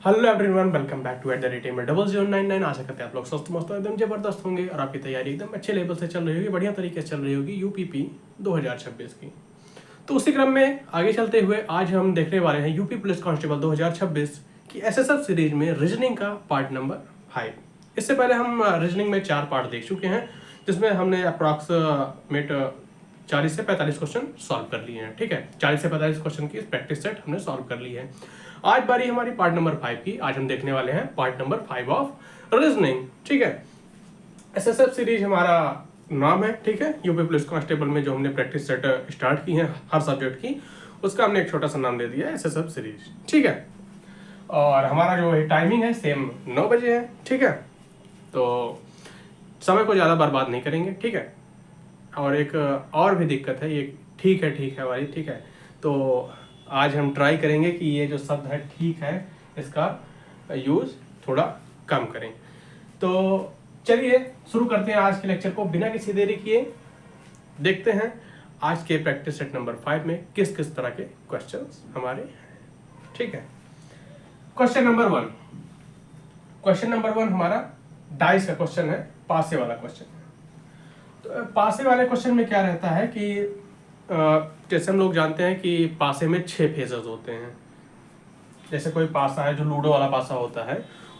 Hello everyone, welcome back to @0099। आशा करते हैं आप लोग स्वस्थ मस्त एकदम जबरदस्त होंगे और आपकी तैयारी एकदम अच्छे लेवल से चल रही होगी, बढ़िया तरीके से चल रही होगी यूपीपी 2026 की। तो उसी क्रम में आगे चलते हुए आज हम देखने वाले हैं यूपी पुलिस कांस्टेबल 2026 की एसएसएफ सीरीज में रीजनिंग का पार्ट नंबर 5। इससे पहले हम रीजनिंग में 4 पार्ट देख चुके हैं, जिसमें हमने अप्रॉक्सीमेट 40 से 45 क्वेश्चन सॉल्व कर लिए हैं। ठीक है, 40 से 45 क्वेश्चन की प्रैक्टिस सेट हमने सॉल्व कर ली है। आज बारी हमारी पार्ट नंबर 5 की। आज हम देखने वाले हैं पार्ट नंबर 5 ऑफ रीजनिंग। ठीक है, एसएसएफ सीरीज हमारा नाम है। ठीक है, यूपी पुलिस कांस्टेबल में जो हमने प्रैक्टिस सेट स्टार्ट की है हर सब्जेक्ट की, उसका हमने एक छोटा सा नाम दे दिया है एसएसएफ सीरीज। ठीक है, और हमारा जो है टाइमिंग है सेम 9 बजे है। ठीक है, तो समय को ज़्यादा बर्बाद नहीं करेंगे। ठीक है, और एक और भी दिक्कत है, ये ठीक है वाली। ठीक है, तो आज हम ट्राई करेंगे कि ये जो शब्द है ठीक है, इसका यूज़ थोड़ा कम करें। तो चलिए शुरू करते हैं आज के लेक्चर को बिना किसी देरी किए। देखते हैं आज के प्रैक्टिस सेट नंबर 5 में किस किस तरह के क्वेश्चंस हमारे। ठीक है, क्वेश्चन नंबर 1 हमारा डाइस का क्वेश्चन है, पासे वाला क्वेश्चन है। तो पासे वाले क्वेश्चन में क्या रहता है कि जैसे हम लोग जानते हैं कि पासे में 6 फेजेस होते हैं। जैसे कोई पासा है जो लूडो वाला पासा होता है,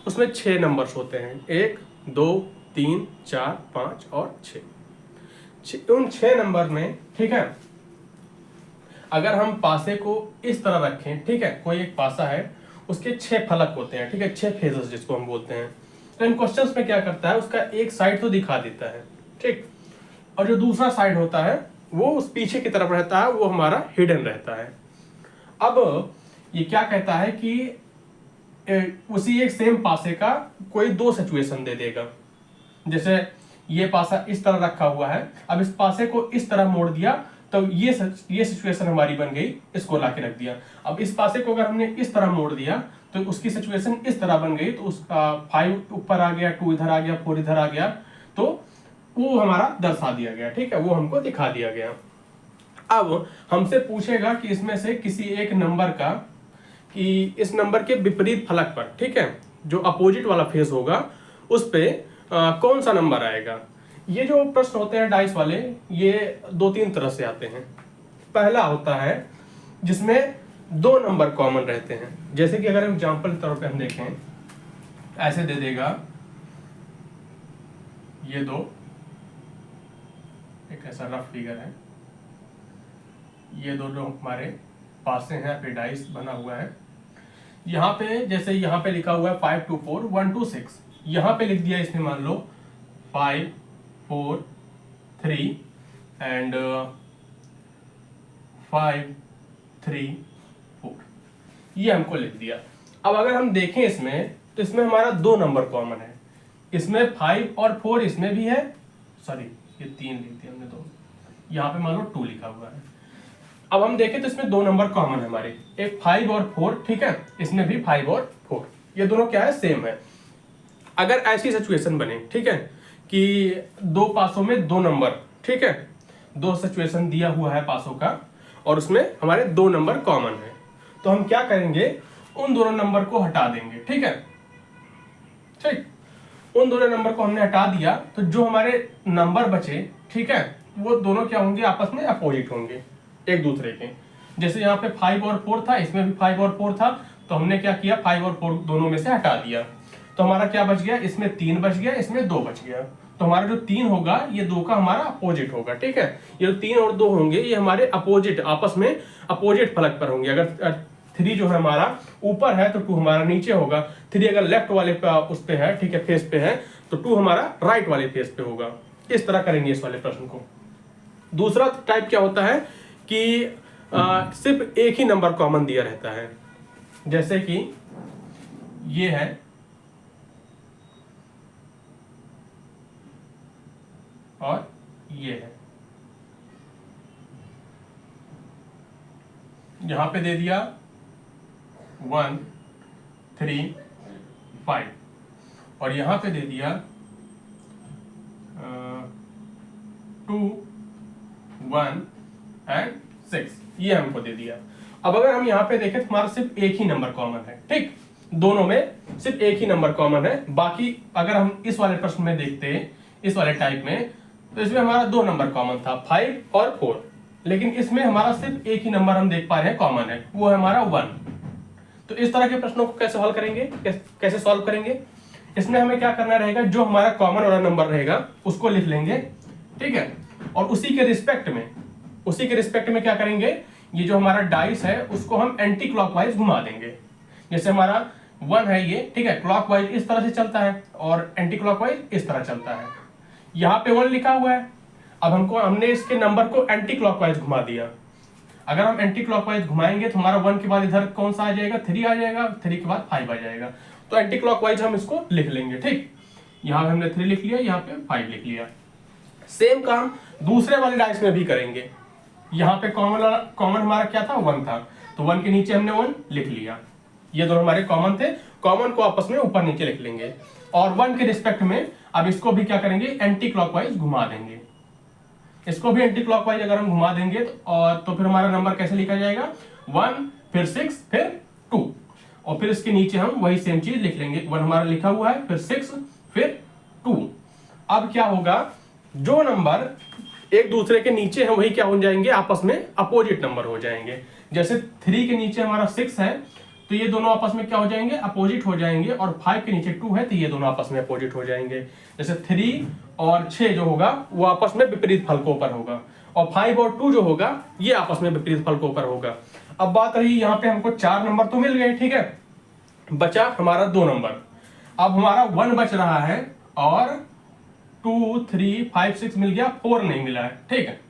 उसमें 6 नंबर्स होते हैं, 1 2 3 4 5 और 6। उन 6 नंबर में, ठीक है, अगर हम पासे को इस तरह रखें, ठीक है, कोई एक पासा है, उसके 6 फलक होते हैं। ठीक है, 6 फेजेस जिसको हम बोलते हैं। तो इन क्वेश्चंस में क्या करता है, उसका एक साइड तो दिखा देता है, ठीक, और जो दूसरा साइड होता है वो उस पीछे की तरफ रहता है, वो हमारा हिडन रहता है। अब ये क्या कहता है कि उसी एक सेम पासे का कोई 2 सिचुएशन दे देगा। जैसे ये पासा इस तरह रखा हुआ है, अब इस पासे को इस तरह मोड़ दिया तो ये सिचुएशन हमारी बन गई, इसको लाके रख दिया। अब इस पासे को अगर हमने इस तरह मोड़ दिया तो उसकी सिचुएशन इस तरह बन गई, तो उसका 5 ऊपर आ गया, 2 इधर आ गया, 4 इधर आ गया, तो वो हमारा दर्शा दिया गया। ठीक है, वो हमको दिखा दिया गया। अब हमसे पूछेगा कि इसमें से किसी एक नंबर का, कि इस नंबर के विपरीत फलक पर, ठीक है, जो अपोजिट वाला फेस होगा उस पे कौन सा नंबर आएगा। ये जो प्रश्न होते हैं डाइस वाले, ये 2-3 तरह से आते हैं। पहला होता है जिसमें 2 नंबर कॉमन रहते हैं। जैसे कि अगर एग्जांपल के तौर पे हम देखें, ऐसे दे देगा ये 2, एक ऐसा रफ फिगर है, ये दोनों हमारे पासे हैं, पे डाइस बना हुआ है। यहाँ पे जैसे यहाँ पे लिखा हुआ है 5 2 4 1 2 6, यहाँ पे लिख दिया इसने मान लो 5 4 3 एंड 5 3 4, ये हमको लिख दिया। अब अगर हम देखें इसमें, तो इसमें हमारा 2 नंबर कॉमन है, इसमें 5 और 4 इसमें भी है, सॉरी ये 3 लिख दिया हमने, 2, यहाँ पे मान लो 2 लिखा हुआ है। अब हम देखें तो इसमें 2 नंबर कॉमन है हमारे, एक 5 और 4, ठीक है, इसमें भी 5 और 4, ये दोनों क्या है, सेम है। अगर ऐसी सिचुएशन बने, ठीक है, कि 2 पासों में 2 नंबर, ठीक है, 2 सिचुएशन दिया हुआ है पासों का और उसमें हमारे 2 नंबर कॉमन है, तो हम क्या करेंगे, उन दोनों नंबर को हटा देंगे। ठीक है, ठीक, उन दोनों नंबर को हमने हटा दिया तो जो हमारे नंबर बचे, ठीक है, वो दोनों क्या होंगे, आपस में अपोजिट होंगे एक दूसरे के। जैसे यहाँ पे 5 और 4 था, इसमें भी 5 और 4 था, तो हमने क्या किया, 5 और 4 दोनों में से हटा दिया, तो हमारा क्या बच गया, इसमें 3 बच गया, इसमें 2 बच गया। तो हमारा जो 3 होगा ये 2 का हमारा अपोजिट होगा। ठीक है, ये जो 3 और 2 होंगे ये हमारे अपोजिट, आपस में अपोजिट फलक पर होंगे। अगर 3 जो है हमारा ऊपर है तो 2 हमारा नीचे होगा। 3 अगर लेफ्ट वाले पे उस पे है, ठीक है, फेस पे है, तो 2 हमारा राइट वाले फेस पे होगा। इस तरह करेंगे इस वाले प्रश्न को। दूसरा टाइप क्या होता है कि सिर्फ एक ही नंबर कॉमन दिया रहता है। जैसे कि ये है और ये है, यहां पे दे दिया 1 3 5 और यहां पे दे दिया 2 1 एंड 6, ये हमको दे दिया। अब अगर हम यहाँ पे देखें तो हमारा सिर्फ एक ही नंबर कॉमन है। ठीक, दोनों में सिर्फ एक ही नंबर कॉमन है। बाकी अगर हम इस वाले प्रश्न में देखते हैं, इस वाले टाइप में, तो इसमें हमारा 2 नंबर कॉमन था, 5 और 4, लेकिन इसमें हमारा सिर्फ एक ही नंबर हम देख पा रहे हैं कॉमन है, वो है हमारा 1। तो इस तरह के प्रश्नों को कैसे हल करेंगे, कैसे सॉल्व करेंगे? इसमें हमें क्या करना रहेगा, जो हमारा कॉमन वाला नंबर रहेगा उसको लिख लेंगे, ठीक है, और उसी के रिस्पेक्ट में क्या करेंगे, ये जो हमारा डाइस है उसको हम एंटी क्लॉकवाइज घुमा देंगे। जैसे हमारा 1 है ये, ठीक है, क्लॉकवाइज इस तरह से चलता है और एंटी क्लॉकवाइज इस तरह चलता है। यहाँ पे 1 लिखा हुआ है, अब हमने इसके नंबर को एंटी क्लॉकवाइज घुमा दिया। अगर हम एंटी क्लॉकवाइज घुमाएंगे तो हमारा 1 के बाद इधर कौन सा आ जाएगा, 3 आ जाएगा, 3 के बाद 5 आ जाएगा। तो एंटी क्लॉकवाइज हम इसको लिख लेंगे, ठीक। यहाँ हमने 3 लिख लिया, यहाँ पे 5 लिख लिया। सेम काम दूसरे वाले डाइस में भी करेंगे। यहाँ पे कॉमन हमारा क्या था, 1 था, तो 1 के नीचे हमने 1 लिख लिया। ये दोनों हमारे कॉमन थे, कॉमन को आपस में ऊपर नीचे लिख लेंगे, और 1 के रिस्पेक्ट में अब इसको भी क्या करेंगे, एंटी क्लॉकवाइज घुमा देंगे। इसको भी एंटी क्लॉकवाइज अगर हम घुमा देंगे तो फिर हमारा नंबर कैसे लिखा जाएगा, 1 फिर 6 फिर 2, और फिर इसके नीचे हम वही सेम चीज लिख लेंगे। 1 हमारा लिखा हुआ है, फिर 6 फिर 2। अब क्या होगा, जो नंबर एक दूसरे के नीचे है वही क्या हो जाएंगे, आपस में अपोजिट नंबर हो जाएंगे। जैसे 3 के नीचे हमारा 6 है तो ये दोनों आपस में क्या हो जाएंगे, अपोजिट हो जाएंगे, और 5 के नीचे 2 है तो ये दोनों आपस में अपोजिट हो जाएंगे। जैसे 3 और 6 जो होगा वो आपस में विपरीत फलकों पर होगा, और 5 और 2 जो होगा ये आपस में विपरीत फलकों पर होगा। अब बात रही यहाँ पे हमको 4 नंबर तो मिल गए, ठीक है, बचा हमारा 2 नंबर। अब हमारा 1 बच रहा है और 2, 3, 5, 6 मिल गया, 4 नहीं मिला है, ठीक है।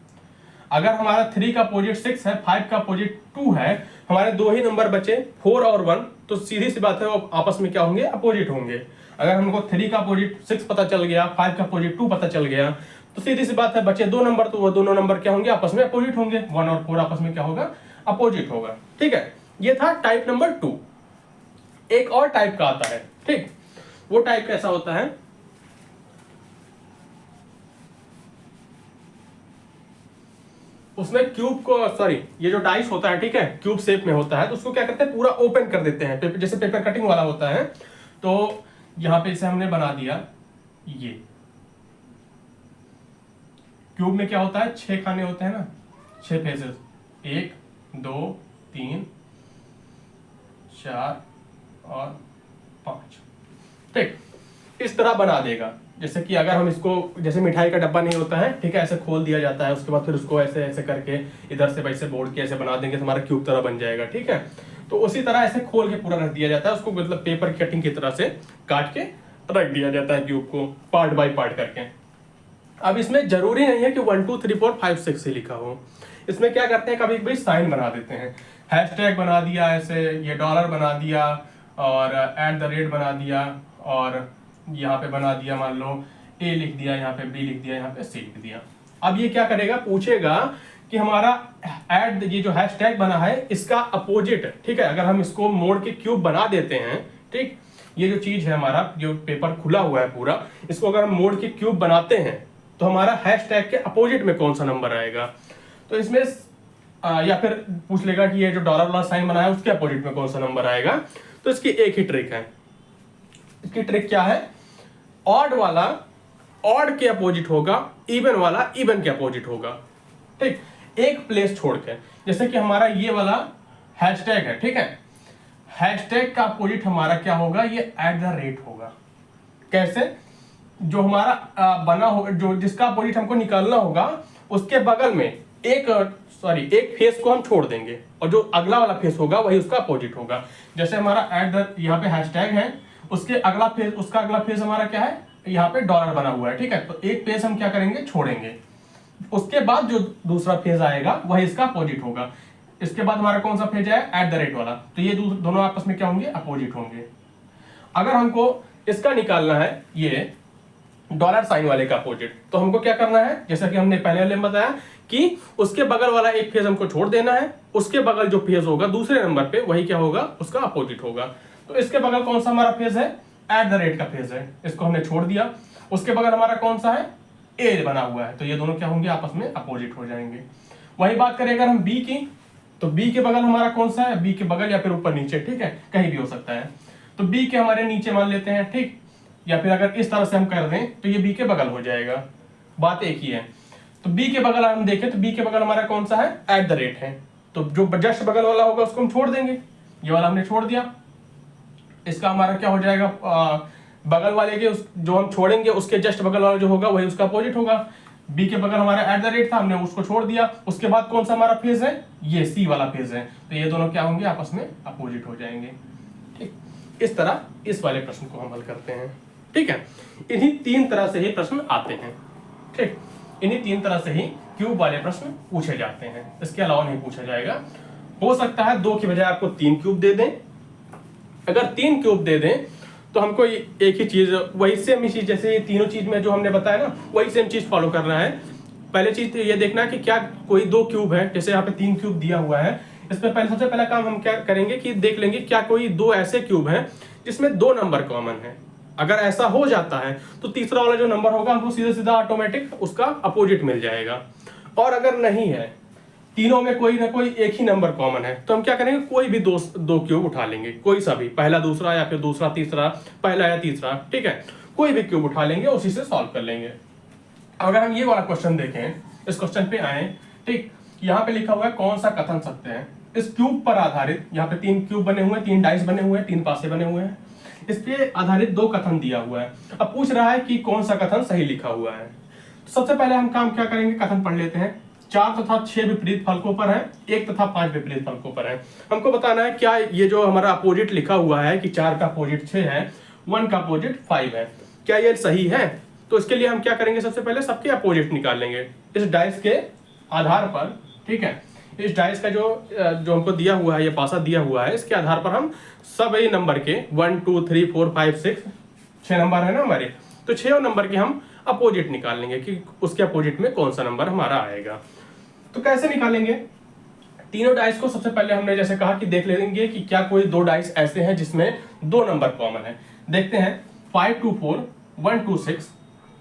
अगर हमारा 3 का अपोजिट 6 है, 5 का अपोजिट 2 है, हमारे 2 ही नंबर बचे 4 और 1, तो सीधी सी बात है वो आपस में क्या होंगे, अपोजिट होंगे। अगर हमको 3 का अपोजिट 6 पता चल गया, 5 का अपोजिट 2 पता चल गया, तो सीधी सी बात है बचे 2 नंबर, तो वो दोनों नंबर क्या होंगे, आपस में अपोजिट होंगे। 1 और 4 आपस में क्या होगा, अपोजिट होगा, ठीक है। ये था टाइप नंबर 2। एक और टाइप का आता है, ठीक, वो टाइप कैसा होता है, उसमें क्यूब को, सॉरी, ये जो डाइस होता है, ठीक है, क्यूब शेप में होता है, तो उसको क्या करते हैं, पूरा ओपन कर देते हैं, जैसे पेपर कटिंग वाला होता है। तो यहां पे इसे हमने बना दिया, ये क्यूब में क्या होता है, 6 खाने होते हैं ना, 6 फेसेस, 1 2 3 4 और 5, ठीक, इस तरह बना देगा। जैसे कि अगर हम इसको, जैसे मिठाई का डब्बा नहीं होता है, ठीक है, ऐसे खोल दिया जाता है, उसके बाद फिर उसको ऐसे ऐसे करके इधर से वैसे बोर्ड के ऐसे बना देंगे तो हमारा क्यूब तरह बन जाएगा, ठीक है। तो उसी तरह ऐसे खोल के पूरा रख दिया जाता है, उसको मतलब पेपर कटिंग की तरह से काट के रख दिया जाता है क्यूब को, पार्ट बाय पार्ट करके। अब इसमें जरूरी नहीं है कि 1 2 3 4 5 6 ही लिखा हो। इसमें क्या करते हैं, कभी कभी साइन बना देते हैं, हैशटैग बना दिया, ऐसे ये डॉलर बना दिया, और @ बना दिया, और यहाँ पे बना दिया, मान लो A लिख दिया, यहाँ पे B लिख दिया, यहाँ पे C लिख दिया। अब ये क्या करेगा, पूछेगा कि हमारा ये जो हैशटैग बना है इसका अपोजिट, ठीक है, अगर हम इसको मोड़ के क्यूब बना देते हैं, ठीक, ये जो चीज है हमारा, जो पेपर खुला हुआ है पूरा, इसको अगर हम मोड़ के क्यूब बनाते हैं तो हमारा हैशटैग के अपोजिट में कौन सा नंबर आएगा। तो इसमें या फिर पूछ लेगा कि ये जो डॉलर वाला साइन बना है उसके अपोजिट में कौन सा नंबर आएगा। तो इसकी एक ही ट्रिक है। इसकी ट्रिक क्या है, ऑड वाला ऑड के अपोजिट होगा, इवन वाला इवन के अपोजिट होगा, ठीक, एक प्लेस छोड़ के। जैसे कि हमारा ये वाला हैशटैग है, ठीक है, हैशटैग का अपोजिट हमारा क्या होगा, ये @ होगा। कैसे, जो हमारा बना होगा, जो जिसका अपोजिट हमको निकालना होगा उसके बगल में एक फेस को हम छोड़ देंगे, और जो अगला वाला फेस होगा वही उसका अपोजिट होगा। जैसे हमारा यहाँ पे हैशटैग है, उसके अगला फेस, उसका अगला फेस हमारा क्या है, यहाँ पे डॉलर बना हुआ है, ठीक है, तो एक फेस हम क्या करेंगे, छोड़ेंगे, उसके बाद जो दूसरा फेज आएगा वही इसका अपोजिट होगा। इसके बाद हमारा कौन सा फेज है, @ वाला, तो ये दोनों आपस में क्या होंगे, अपोजिट होंगे। अगर हमको इसका निकालना है, ये डॉलर साइन वाले का अपोजिट, तो हमको क्या करना है, जैसा कि हमने पहले वाले में बताया कि उसके बगल वाला एक फेज हमको छोड़ देना है, उसके बगल जो फेज होगा दूसरे नंबर पे वही क्या होगा, उसका अपोजिट होगा। तो इसके बगल कौन सा हमारा फेज है, @ का फेज है, इसको हमने छोड़ दिया। उसके बगल हमारा कौन सा है, ए बना हुआ है, तो ये दोनों क्या होंगे, आपस में अपोजिट हो जाएंगे। वही बात करें अगर हम बी की, तो बी के बगल हमारा कौन सा है, बी के बगल या फिर ऊपर नीचे, ठीक है, कहीं भी हो सकता है। तो बी के हमारे नीचे मान लेते हैं, ठीक, या फिर अगर इस तरह से हम कर दें तो ये बी के बगल हो जाएगा, बात एक ही है। तो बी के बगल हम देखें तो बी के बगल हमारा कौन सा है, एट द रेट है, तो जो जस्ट बगल वाला होगा उसको हम छोड़ देंगे, ये वाला हमने छोड़ दिया, इसका हमारा क्या हो जाएगा, बगल वाले के जो हम छोड़ेंगे उसके जस्ट बगल वाला जो होगा वही उसका अपोजिट होगा। बी के बगल हमारा एट द रेट था, हमने उसको छोड़ दिया, उसके बाद कौन सा हमारा फेज है, ये सी वाला फेज है, तो ये दोनों क्या होंगे, आपस में अपोजिट हो जाएंगे, ठीक। इस तरह इस वाले प्रश्न को हम हल करते हैं, ठीक है। इन्हीं 3 तरह से ही प्रश्न आते हैं, ठीक, इन्हीं 3 तरह से ही क्यूब वाले प्रश्न पूछे जाते हैं, इसके अलावा नहीं पूछा जाएगा। हो सकता है 2 की बजाय आपको 3 क्यूब दे दें, अगर 3 क्यूब दे दें तो हमको एक ही चीज, वही सेम चीज, जैसे ये तीनों चीज में जो हमने बताया ना, वही सेम चीज फॉलो करना है। पहले चीज ये देखना है कि क्या कोई 2 क्यूब है, जैसे यहाँ पे 3 क्यूब दिया हुआ है, इसमें पहले सबसे पहला काम हम क्या करेंगे कि देख लेंगे क्या कोई 2 ऐसे क्यूब हैं जिसमें 2 नंबर कॉमन है। अगर ऐसा हो जाता है तो तीसरा वाला जो नंबर होगा हमको सीधा सीधा ऑटोमेटिक उसका अपोजिट मिल जाएगा। और अगर नहीं है, तीनों में कोई ना कोई एक ही नंबर कॉमन है, तो हम क्या करेंगे, कोई भी दो क्यूब उठा लेंगे, कोई सा भी, पहला दूसरा या फिर दूसरा तीसरा, पहला या तीसरा, ठीक है, कोई भी क्यूब उठा लेंगे, उसी से सॉल्व कर लेंगे। अगर हम ये वाला क्वेश्चन देखें, इस क्वेश्चन पे आए, ठीक, यहाँ पे लिखा हुआ है कौन सा कथन सत्य है। इस क्यूब पर आधारित, यहाँ पे 3 क्यूब बने हुए हैं, 3 डाइस बने हुए हैं, 3 पासे बने हुए हैं, इस पे आधारित 2 कथन दिया हुआ है। अब पूछ रहा है कि कौन सा कथन सही लिखा हुआ है। तो सबसे पहले हम काम क्या करेंगे, कथन पढ़ लेते हैं। 4 तथा 6 विपरीत फलकों पर है, 1 तथा 5 विपरीत फलकों पर है। हमको बताना है क्या ये जो हमारा अपोजिट लिखा हुआ है कि 4 का अपोजिट 6 है, 1 का अपोजिट 5 है, क्या ये सही है। तो इसके लिए हम क्या करेंगे, सबसे पहले सबके अपोजिट निकाल लेंगे इस डाइस के आधार पर, ठीक है। इस डाइस का जो हमको दिया हुआ है, ये पासा दिया हुआ है, इसके आधार पर हम सब ये नंबर के 1 2 3 4 5 6 नंबर है ना हमारे, तो 6 नंबर के हम अपोजिट निकाल लेंगे कि उसके अपोजिट में कौन सा नंबर हमारा आएगा। तो कैसे निकालेंगे, तीनों डाइस को सबसे पहले हमने जैसे कहा कि देख लेंगे कि क्या कोई 2 डाइस ऐसे हैं जिसमें 2 नंबर कॉमन है। देखते हैं 5 2 4 1 2 6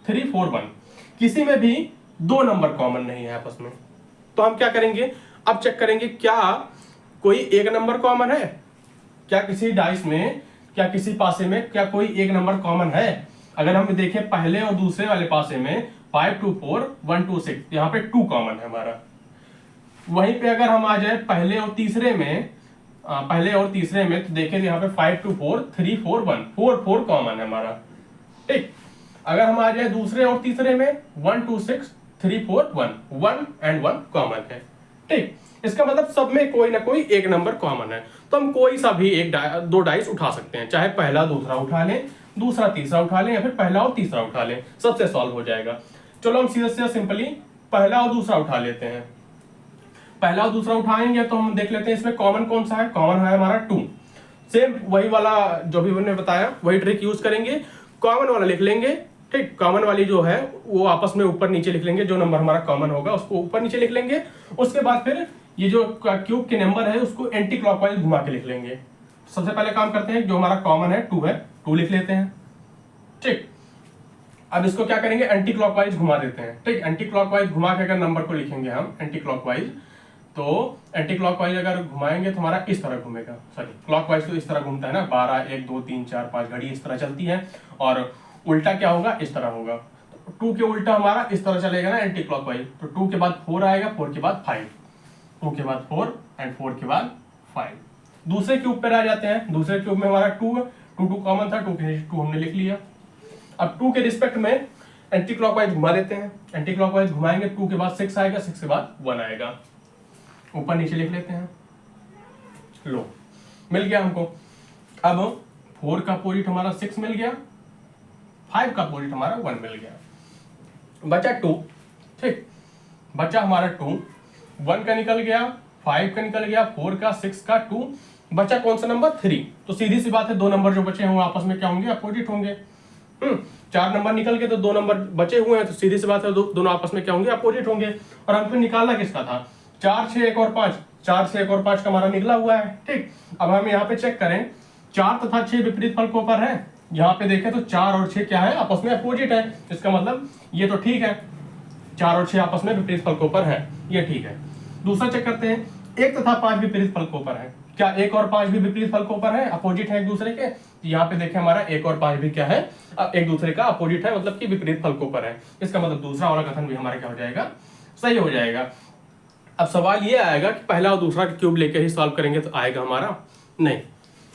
3 4 1, किसी में भी 2 नंबर कॉमन नहीं है आपस में। तो हम क्या करेंगे, अब चेक करेंगे क्या कोई 1 नंबर कॉमन है, क्या किसी डाइस में, क्या किसी पासे में क्या कोई 1 नंबर कॉमन है। अगर हम देखें पहले और दूसरे वाले पासे में 5 2 4 1 2 6, यहाँ पे 2 कॉमन है हमारा। वहीं पे अगर हम आ जाए पहले और तीसरे में, तो देखें यहाँ पे 5 2 4 3 4 1, 4 कॉमन है हमारा, ठीक। अगर हम आ जाए दूसरे और तीसरे में 1 2 6 3 4 1, 1 and 1 कॉमन है, ठीक। इसका मतलब सब में कोई ना कोई 1 नंबर कॉमन है। तो हम कोई सा भी 2 डाइस उठा सकते हैं, चाहे पहला दूसरा उठा लें, दूसरा तीसरा उठा लें, या फिर पहला और तीसरा उठा लें, सबसे सॉल्व हो जाएगा। चलो हम सीधा सीधा सिंपली पहला और दूसरा उठा लेते हैं। पहला और दूसरा उठाएंगे तो हम देख लेते हैं इसमें कॉमन कौन सा है, कॉमन है हमारा 2। सेम वही वाला जो भी मैंने बताया वही ट्रिक यूज करेंगे, कॉमन वाला लिख लेंगे, ठीक। कॉमन वाली जो है वो आपस में ऊपर नीचे लिख लेंगे, जो नंबर हमारा कॉमन होगा उसको ऊपर नीचे लिख लेंगे। उसके बाद फिर ये जो क्यूब के नंबर है उसको एंटी क्लॉकवाइज घुमा के लिख लेंगे। सबसे पहले काम करते हैं, जो हमारा कॉमन है 2 है, 2 लिख लेते हैं, ठीक। अब इसको क्या करेंगे, एंटी क्लॉकवाइज घुमा देते हैं, ठीक। एंटी क्लॉकवाइज घुमा के अगर नंबर को लिखेंगे हम एंटी क्लॉकवाइज, तो एंटी क्लॉकवाइज अगर घुमाएंगे तो हमारा इस तरह घूमेगा, सॉरी क्लॉकवाइज तो इस तरह घूमता है ना, 12 1 2 3 4 5 घड़ी इस तरह चलती है, और उल्टा क्या होगा, इस तरह होगा। तो 2 के उल्टा हमारा इस तरह चलेगा ना एंटी क्लॉकवाइज, तो 2 के बाद 4 आएगा, 4 के बाद 5, 2 के बाद 4 एंड 4 के बाद 5। दूसरे क्यूब पर आ जाते हैं, दूसरे क्यूब में हमारा 2 कॉमन था, 2 के 2 हमने लिख लिया। अब 2 के रिस्पेक्ट में एंटी क्लॉकवाइज घुमा देते हैं, एंटी क्लॉकवाइज घुमाएंगे, 2 के बाद 6 आएगा, 6 के बाद 1 आएगा, ऊपर नीचे लिख लेते हैं, लो मिल गया हमको। अब 4 का अपोजिट हमारा 6 मिल गया, 5 का अपोजिट हमारा 1 मिल गया, बचा 2, ठीक। बचा हमारा 2, 1 का निकल गया, 5 का निकल गया, 4 का, 6 का, 2, बचा कौन सा नंबर, 3। तो सीधी सी बात है, 2 नंबर जो बचे होंगे आपस में क्या होंगे, अपोजिट होंगे। 4 नंबर निकल के तो 2 नंबर बचे हुए हैं, तो सीधी सी बात है दोनों आपस में क्या होंगे, अपोजिट होंगे। और हमको निकालना किसका था, 4 6 1 और 5, 4 6 1 और 5 का हमारा निकला हुआ है, ठीक। अब हम यहाँ पे चेक करें, 4 तथा 6 विपरीत फलकों पर है, यहाँ पे देखें तो 4 और 6 क्या है, आपस में अपोजिट है। इसका मतलब ये तो ठीक है, 4 और 6 आपस में विपरीत फलकों पर है, ये ठीक है। दूसरा चेक करते हैं, 1 तथा 5 विपरीत फलकों पर है। क्या 1 और 5 भी विपरीत फलकों पर है, अपोजिट है एक दूसरे के? यहाँ पे देखें हमारा 1 और 5 भी क्या है, एक दूसरे का अपोजिट है, मतलब कि विपरीत फलकों पर है। इसका मतलब दूसरा वाला कथन भी हमारा क्या हो जाएगा, सही हो जाएगा। अब सवाल ये आएगा कि पहला और दूसरा क्यूब लेके ही सॉल्व करेंगे तो आएगा हमारा? नहीं,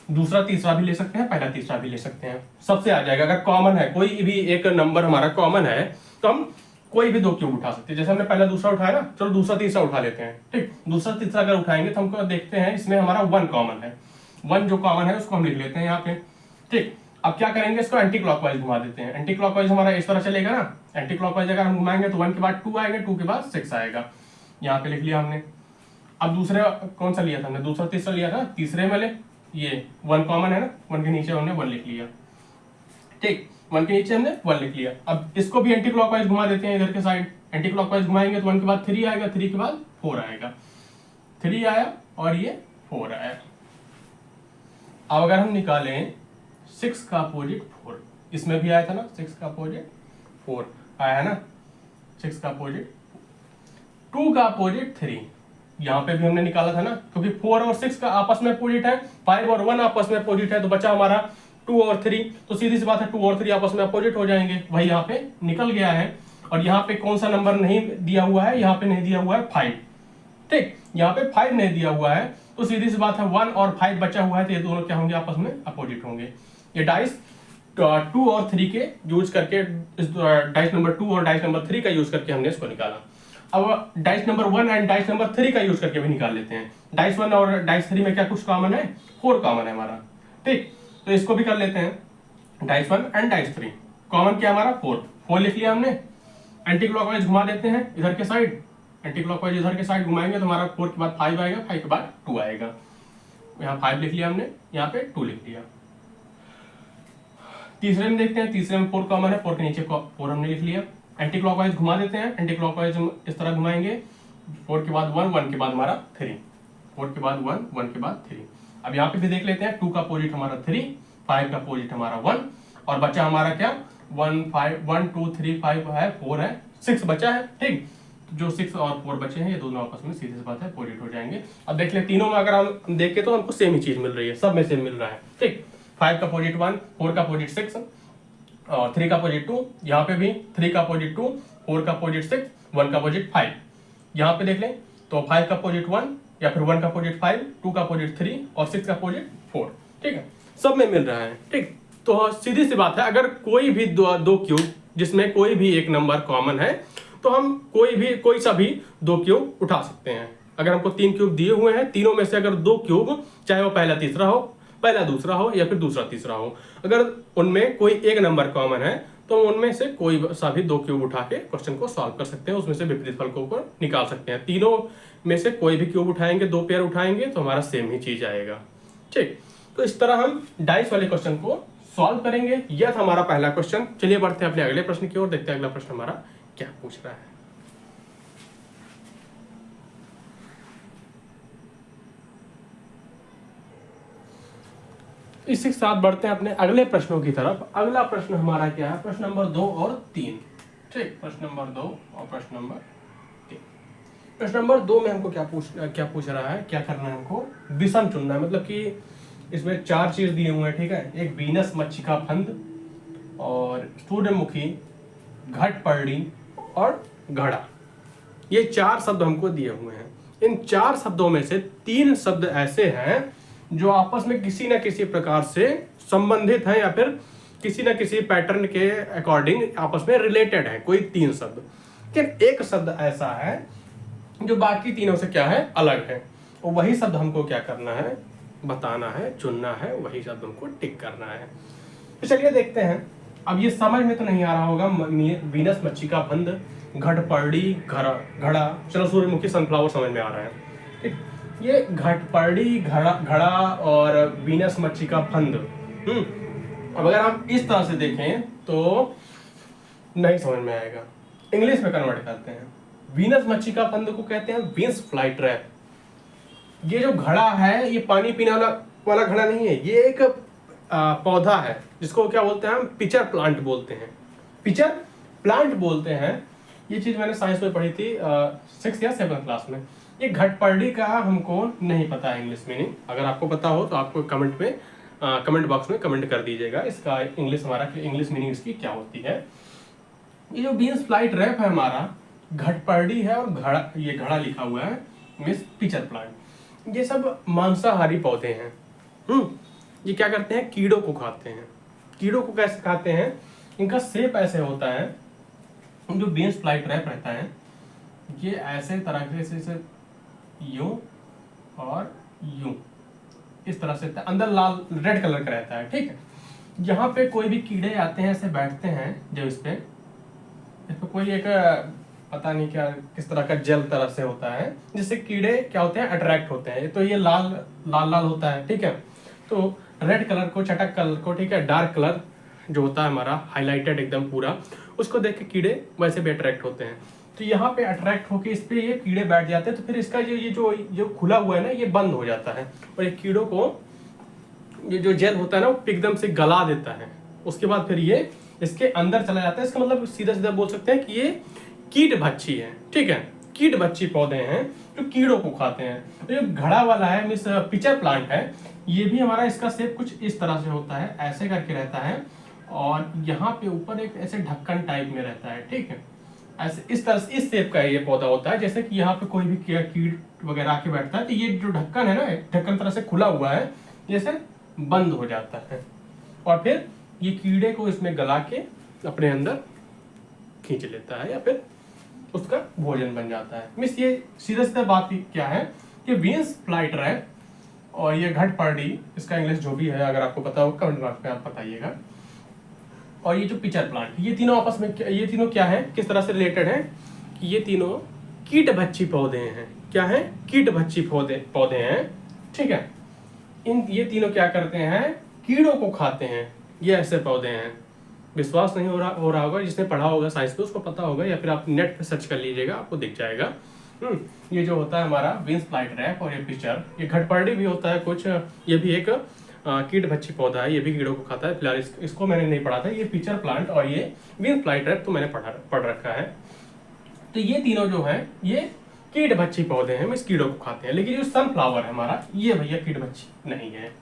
दूसरा तीसरा भी ले सकते हैं, पहला तीसरा भी ले सकते हैं, सबसे आ जाएगा। अगर कॉमन है, कोई भी एक नंबर हमारा कॉमन है तो हम कोई भी 2 क्यूब उठा सकते हैं। जैसे हमने पहला दूसरा उठाया ना, चलो दूसरा तीसरा उठा लेते हैं। ठीक, दूसरा तीसरा अगर उठाएंगे तो हमको देखते हैं इसमें हमारा 1 कॉमन है। 1 जो कॉमन है उसको हम लिख लेते हैं यहाँ पे। ठीक, अब क्या करेंगे, इसको एंटी क्लॉकवाइज घुमा देते हैं। एंटी क्लॉकवाइज हमारा इस तरह चलेगा ना, एंटी क्लॉकवाइज अगर हम घुमाएंगे तो 1 के बाद 2 आएगा, 2 के बाद 6 आएगा। यहाँ पे लिख लिया हमने। अब दूसरे कौन सा लिया था हमने, दूसरा तीसरा लिया था, तीसरे में ले ये 1 कॉमन है ना, 1 के नीचे हमने 1 लिख लिया। ठीक, 1 के नीचे हमने 1 लिख लिया। अब इसको भी एंटी क्लॉकवाइज घुमा देते हैं इधर के साइड। एंटी क्लॉकवाइज घुमाएंगे तो 1 के बाद 3 आएगा, 3 के बाद 4 आएगा। 3 आया और ये 4 आया। अब अगर हम निकालें 6 का अपोजिट 4, इसमें भी आया था ना 6 का अपोजिट 4 आया है ना, 6 का अपोजिट 2 का अपोजिट 3, यहाँ पे भी हमने निकाला था ना, क्योंकि 4 और 6 का आपस में अपोजिट है, 5 और 1 आपस में अपोजिट है, तो बचा हमारा 2 और 3। तो सीधी सी बात है 2 और 3 आपस में अपोजिट हो जाएंगे, वही यहाँ पे निकल गया है। और यहाँ पे कौन सा नंबर नहीं दिया हुआ है, यहाँ पे नहीं दिया हुआ है 5। ठीक, यहाँ पे 5 नहीं दिया हुआ है, तो सीधी सी बात है 1 और 5 बचा हुआ है, तो ये दोनों क्या होंगे, आपस में अपोजिट होंगे। ये डाइस 2 और 3 के यूज करके, डाइस नंबर 2 और डाइस नंबर 3 का यूज करके हमने इसको निकाला। अब dice number 1 and dice number 3 का यूज करके भी निकाल लेते हैं। डाइस 1 और डाइस 3 में क्या कुछ कॉमन है, 4 कॉमन है हमारा। ठीक, तो इसको भी कर लेते हैं। डाइस 1 एंड डाइस 3 कॉमन क्या हमारा 4 लिख लिया हमने। एंटी क्लॉकवाइज घुमा देते हैं इधर के साइड, एंटी क्लॉकवाइज इधर के साइड घुमाएंगे तो हमारा 4 के बाद 5 आएगा, 5 के बाद 2 आएगा। यहाँ 5 लिख लिया हमने, यहाँ पे 2 लिख लिया। तीसरे में देखते हैं, तीसरे में 4 कॉमन है, 4 के नीचे 4 हमने लिख लिया। एंटी क्लॉकवाइज घुमा देते हैं, एंटी क्लॉकवाइज इस तरह घुमाएंगे, 4 के बाद 1, 1 के बाद हमारा 3, 4 के बाद 1, 1 के बाद 3। अब यहाँ पे भी देख लेते हैं, 2 का अपोजिट हमारा 3, 5 का अपोजिट हमारा 1, और बचा हमारा क्या 1, 5, 1, 2, 3, 5 है, 4 है, 6 बचा है। ठीक, जो 6 और 4 बचे हैं ये दोनों आपस में सीधी सी बात है अपोजिट हो जाएंगे। अब देख ले, तीनों में अगर हम देखें तो हमको सेम ही चीज मिल रही है, सब में सेम मिल रहा है। ठीक, 5 का अपोजिट 1, 4 का अपोजिट 6 और 3 का अपोजिट 2, यहाँ पे भी 3 का अपोजिट 2, 4 का अपोजिट 6, 1 का अपोजिट 5। यहाँ पे देख लें तो 5 का अपोजिट 1 या फिर 1 का अपोजिट 5, 2 का अपोजिट 3 और 6 का अपोजिट 4। ठीक है, सब में मिल रहा है। ठीक, तो सीधी सी बात है, अगर कोई भी दो क्यूब जिसमें कोई भी एक नंबर कॉमन है तो हम कोई सा भी 2 क्यूब उठा सकते हैं। अगर हमको 3 क्यूब दिए हुए हैं, तीनों में से अगर 2 क्यूब, चाहे वो पहला तीसरा हो, पहला दूसरा हो या फिर दूसरा तीसरा हो, अगर उनमें कोई एक नंबर कॉमन है तो उनमें से कोई सा भी 2 क्यूब उठा के क्वेश्चन को सॉल्व कर सकते हैं, उसमें से विपरीत फलकों को निकाल सकते हैं। तीनों में से कोई भी क्यूब उठाएंगे, 2 पेयर उठाएंगे तो हमारा सेम ही चीज आएगा। ठीक, तो इस तरह हम डाइस वाले क्वेश्चन को सॉल्व करेंगे। यह था हमारा पहला क्वेश्चन। चलिए बढ़ते हैं अपने अगले प्रश्न की ओर, देखते हैं अगला प्रश्न हमारा क्या पूछ रहा है। इसी के साथ बढ़ते हैं अपने अगले प्रश्नों की तरफ। अगला प्रश्न हमारा क्या है, प्रश्न नंबर 2 और 3। ठीक, प्रश्न नंबर 2 और प्रश्न नंबर 3। प्रश्न नंबर 2 में हमको क्या पूछ रहा है, क्या करना है, हमको विषम चुनना है। मतलब कि इसमें 4 चीज दिए हुए हैं। ठीक है, एक वीनस मच्छी का फंद और सूर्यमुखी, घटपर्णी और घड़ा, ये 4 शब्द हमको दिए हुए हैं। इन 4 शब्दों में से 3 शब्द ऐसे हैं जो आपस में किसी न किसी प्रकार से संबंधित हैं या फिर किसी न किसी पैटर्न के अकॉर्डिंग आपस में रिलेटेड है, कोई 3 शब्द। लेकिन एक शब्द ऐसा है जो बाकी तीनों से क्या है, अलग है, और वही शब्द हमको क्या करना है, बताना है, चुनना है, वही शब्द हमको टिक करना है। तो चलिए देखते हैं। अब ये समझ में तो नहीं आ रहा होगा, वीनस मच्छी का फंद, घटपर्णी, घड़ा, चलो सूर्यमुखी सनफ्लावर समझ में आ रहा है। ठीक, ये घटपर्णी, घड़ा और वीनस मच्छी का फंद, अब अगर हम इस तरह से देखें तो नहीं समझ में आएगा। इंग्लिश में कन्वर्ट करते हैं। वीनस मच्छी का फंद को कहते हैं विंस फ्लाई ट्रैप। ये जो घड़ा है ये पानी पीने वाला घड़ा नहीं है, ये एक पौधा है जिसको क्या बोलते हैं हम, पिचर प्लांट बोलते हैं, पिचर प्लांट बोलते हैं। ये चीज मैंने साइंस में पढ़ी थी 6th या 7th क्लास में। ये घटपर्डी का हमको नहीं पता है इंग्लिश मीनिंग, अगर आपको पता हो तो आपको कमेंट बॉक्स में कमेंट कर दीजिएगा इसका इंग्लिश मीनिंग इसकी क्या होती है। ये जो बीन्स फ्लाइट रैप है हमारा, घटपर्डी है और घड़ा लिखा हुआ है मीन्स पिचर प्लांट, ये सब मांसाहारी पौधे हैं। ये क्या करते हैं, कीड़ों को खाते हैं। कीड़ों को कैसे खाते हैं, इनका शेप ऐसे होता है, जो बीन्स फ्लाइट रैप रहता है ये ऐसे तरह से यूं और यूं इस तरह से अंदर लाल रेड कलर का रहता है, ठीक है। यहाँ पे कोई भी कीड़े आते हैं ऐसे बैठते हैं, जब इस पे कोई एक पता नहीं क्या किस तरह का जेल तरह से होता है जिससे कीड़े क्या होते हैं, अट्रैक्ट होते हैं। तो ये लाल लाल होता है, ठीक है। तो रेड कलर को, चटक कलर को, ठीक है, डार्क कलर जो होता है हमारा हाईलाइटेड एकदम पूरा, उसको देख के कीड़े वैसे भी अट्रैक्ट होते हैं। तो यहाँ पे अट्रैक्ट होके इस पे ये कीड़े बैठ जाते हैं, तो फिर इसका ये जो खुला हुआ है ना, ये बंद हो जाता है और ये कीड़ों को ये जो जेल होता है ना, वो एकदम से गला देता है। उसके बाद फिर ये इसके अंदर चला जाता है। इसका मतलब सीधा सीधा बोल सकते हैं कि ये कीट भक्षी है, ठीक है। कीट भक्षी पौधे हैं जो कीड़ों को खाते हैं। तो जो घड़ा वाला है मीन्स पिचर प्लांट है, ये भी हमारा इसका शेप कुछ इस तरह से होता है, ऐसे करके रहता है और यहाँ पे ऊपर एक ऐसे ढक्कन टाइप में रहता है, ठीक है। ऐसे इस तरह से इस शेप का ये पौधा होता है। जैसे कि यहाँ पे कोई भी कीट वगैरह आके बैठता है तो ये जो ढक्कन है ना, ढक्कन तरह से खुला हुआ है, जैसे बंद हो जाता है और फिर ये कीड़े को इसमें गला के अपने अंदर खींच लेता है या फिर उसका भोजन बन जाता है। मिस ये सीधा सीधा बात क्या है कि बीन्स फ्लाइट रैप और ये घटपर्डी, इसका इंग्लिश जो भी है अगर आपको पता हो कमेंट बॉक्स में आप बताइएगा। और ये जो पिचर प्लांट, ये तीनों आपस में ये तीनों क्या है, किस तरह से रिलेटेड है कि ये तीनों कीट भक्षी पौधे हैं। क्या है, कीट भक्षी पौधे हैं, ठीक है। ये तीनों क्या करते हैं, कीड़ों को खाते हैं। ये ऐसे पौधे हैं। विश्वास नहीं हो रहा होगा, जिसने पढ़ा होगा साइंस में उसको पता होगा, या फिर आप नेट पे सर्च कर लीजिएगा आपको दिख जाएगा। ये जो होता है हमारा बीन्स फ्लाइट रैप और ये पिचर, ये घटपर्डी भी होता है कुछ, ये भी एक कीट भक्षी पौधा है, ये भी कीड़ों को खाता है। फिलहाल इसको मैंने नहीं पढ़ा था। ये पिचर प्लांट और ये बीन्स फ्लाइट रैप तो मैंने पढ़ रखा है। तो ये तीनों जो है ये कीट भक्षी पौधे हैं, मीन्स कीड़ों को खाते हैं। लेकिन जो सनफ्लावर है हमारा, ये भैया कीट भक्षी नहीं है।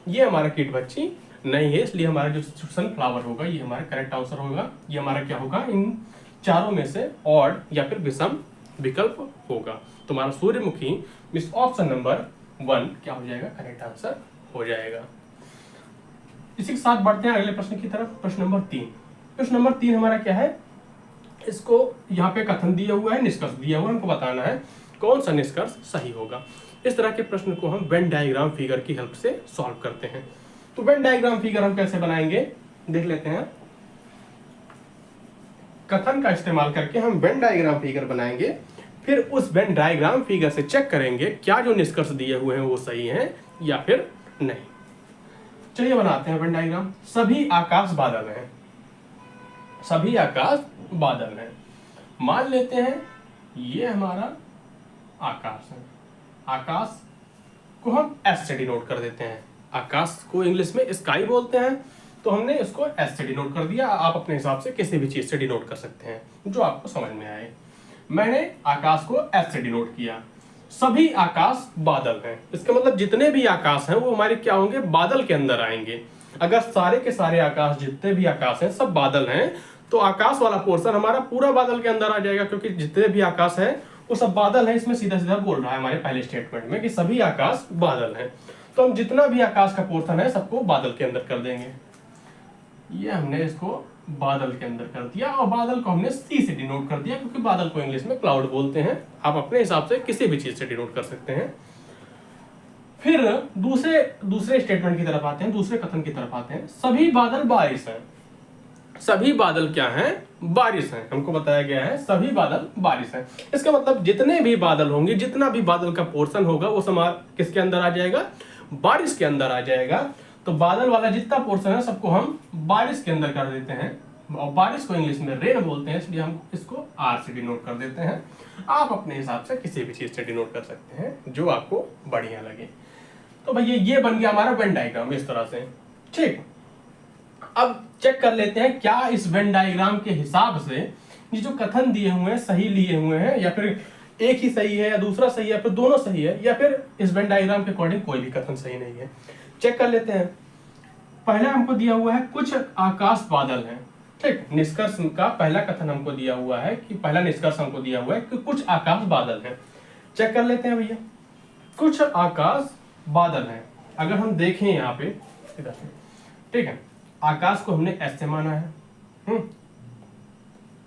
ये हमारा कीट भक्षी नहीं है, इसलिए हमारा जो सनफ्लावर होगा ये हमारा करेक्ट आंसर होगा। ये हमारा क्या होगा, इन चारों में से ऑड या फिर विषम विकल्प होगा। तुम्हारा सूर्यमुखी मींस ऑप्शन नंबर 1 क्या हो जाएगा, करेक्ट आंसर हो जाएगा। इसी के साथ बढ़ते हैं अगले प्रश्न की तरफ। प्रश्न नंबर 3। प्रश्न नंबर 3 हमारा क्या है, इसको यहाँ पे कथन दिया हुआ है, निष्कर्ष दिया हुआ है, हमको बताना है कौन सा निष्कर्ष सही होगा। इस तरह के प्रश्न को हम वेन डायग्राम फिगर की हेल्प से सॉल्व करते हैं। तो वेन डायग्राम फिगर हम कैसे बनाएंगे देख लेते हैं। कथन का इस्तेमाल करके हम वेन डायग्राम फिगर बनाएंगे, फिर उस वेन डायग्राम फिगर से चेक करेंगे क्या जो निष्कर्ष दिए हुए हैं वो सही हैं या फिर नहीं। चलिए बनाते हैं वेन डायग्राम। सभी आकाश बादल हैं, सभी आकाश बादल हैं। मान लेते हैं ये हमारा आकाश है। आकाश को हम एस से डिनोट कर देते हैं। आकाश को इंग्लिश में स्काई बोलते हैं, तो हमने इसको एस से डिनोट कर दिया। आप अपने हिसाब से किसी भी चीज से डिनोट कर सकते हैं जो आपको समझ में आए। मैंने आकाश को एस से डिनोट किया। सभी आकाश बादल हैं, इसका मतलब जितने भी आकाश हैं वो हमारे क्या होंगे, बादल के अंदर आएंगे। अगर सारे के सारे आकाश, जितने भी आकाश हैं सब बादल हैं, तो आकाश वाला पोर्शन हमारा पूरा बादल के अंदर आ जाएगा, क्योंकि जितने भी आकाश हैं वो सब बादल हैं। इसमें सीधा सीधा बोल रहा है हमारे पहले स्टेटमेंट में कि सभी आकाश बादल हैं, तो हम जितना भी आकाश का पोर्शन है सबको बादल के अंदर कर देंगे। ये हमने इसको बादल के अंदर कर दिया और बादल को हमने सी से डिनोट कर दिया, क्योंकि बादल को इंग्लिश में क्लाउड बोलते हैं। आप अपने हिसाब से किसी भी चीज से डिनोट कर सकते हैं। फिर दूसरे स्टेटमेंट की तरफ आते हैं, दूसरे कथन की तरफ आते हैं। सभी बादल बारिश हैं। सभी बादल क्या हैं, बारिश हैं। हमको बताया गया है सभी बादल बारिश हैं। इसका मतलब जितने भी बादल होंगे, जितना भी बादल का पोर्शन होगा वो समार किसके अंदर आ जाएगा, बारिश के अंदर आ जाएगा। तो बादल वाला जितना पोर्शन है सबको हम बारिश के अंदर कर देते हैं, और बारिश को इंग्लिश में रेन बोलते हैं, इसलिए हम इसको आर से डिनोट कर देते हैं। आप अपने हिसाब से किसी भी चीज से डिनोट कर सकते हैं जो आपको बढ़िया लगे। तो भैया ये बन गया हमारा वेन डायग्राम इस तरह से, ठीक। अब चेक कर लेते हैं क्या इस वेन डायग्राम के हिसाब से ये जो कथन दिए हुए हैं सही लिए हुए हैं या फिर एक ही सही है या दूसरा सही है, फिर दोनों सही है, या फिर इस वेन डायग्राम के अकॉर्डिंग कोई भी कथन सही नहीं है। चेक कर लेते हैं। पहला हमको दिया हुआ है कुछ आकाश बादल हैं, ठीक। निष्कर्ष का पहला कथन हमको दिया हुआ है कि पहला निष्कर्ष हमको दिया हुआ है कि कुछ आकाश बादल हैं। चेक कर लेते हैं भैया, कुछ आकाश बादल हैं। अगर हम देखें यहाँ पे इधर से, ठीक है, आकाश को हमने एस से माना है,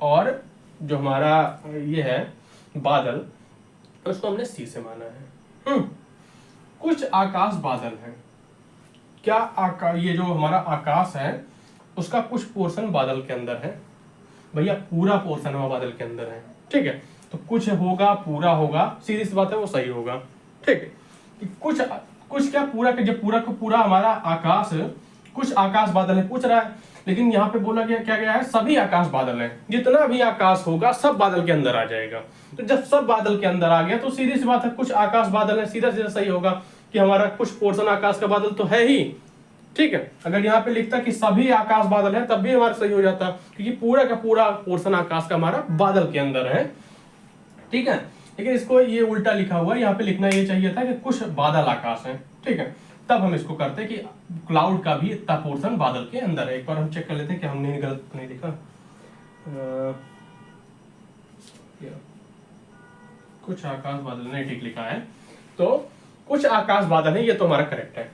और जो हमारा ये है बादल उसको हमने सी से माना है। कुछ आकाश बादल हैं। क्या ये जो हमारा आकाश है उसका कुछ पोर्शन बादल के अंदर है भैया, पूरा पोर्शन हमारा बादल के अंदर है, ठीक है। तो कुछ होगा, पूरा होगा, सीधी सी बात है, वो सही होगा, ठीक। कुछ क्या पूरा का, जब पूरा का पूरा हमारा आकाश, कुछ आकाश बादल है पूछ रहा है, लेकिन यहाँ पे बोला गया क्या गया है, सभी आकाश बादल हैं। जितना भी आकाश होगा सब बादल के अंदर आ जाएगा। तो जब सब बादल के अंदर आ गया तो सीधी सी बात है कुछ आकाश बादल है, सीधा सीधा सही होगा कि हमारा कुछ पोर्शन आकाश का बादल तो है ही, ठीक है। अगर यहाँ पे लिखता कि सभी आकाश बादल है तब भी हमारा सही हो जाता, क्योंकि पूरा का पूरा पोर्शन आकाश का हमारा बादल के अंदर है, ठीक है। लेकिन इसको ये उल्टा लिखा हुआ है, यहाँ पे लिखना ये चाहिए था कि कुछ बादल आकाश है, ठीक है। तब हम इसको करते हैं कि क्लाउड का भी इतना पोर्शन बादल के अंदर है। एक बार हम चेक कर लेते हैं कि हमने गलत नहीं लिखा। कुछ आकाश बादल नहीं, ठीक लिखा है। तो कुछ आकाश बादल है, ये तो हमारा करेक्ट है।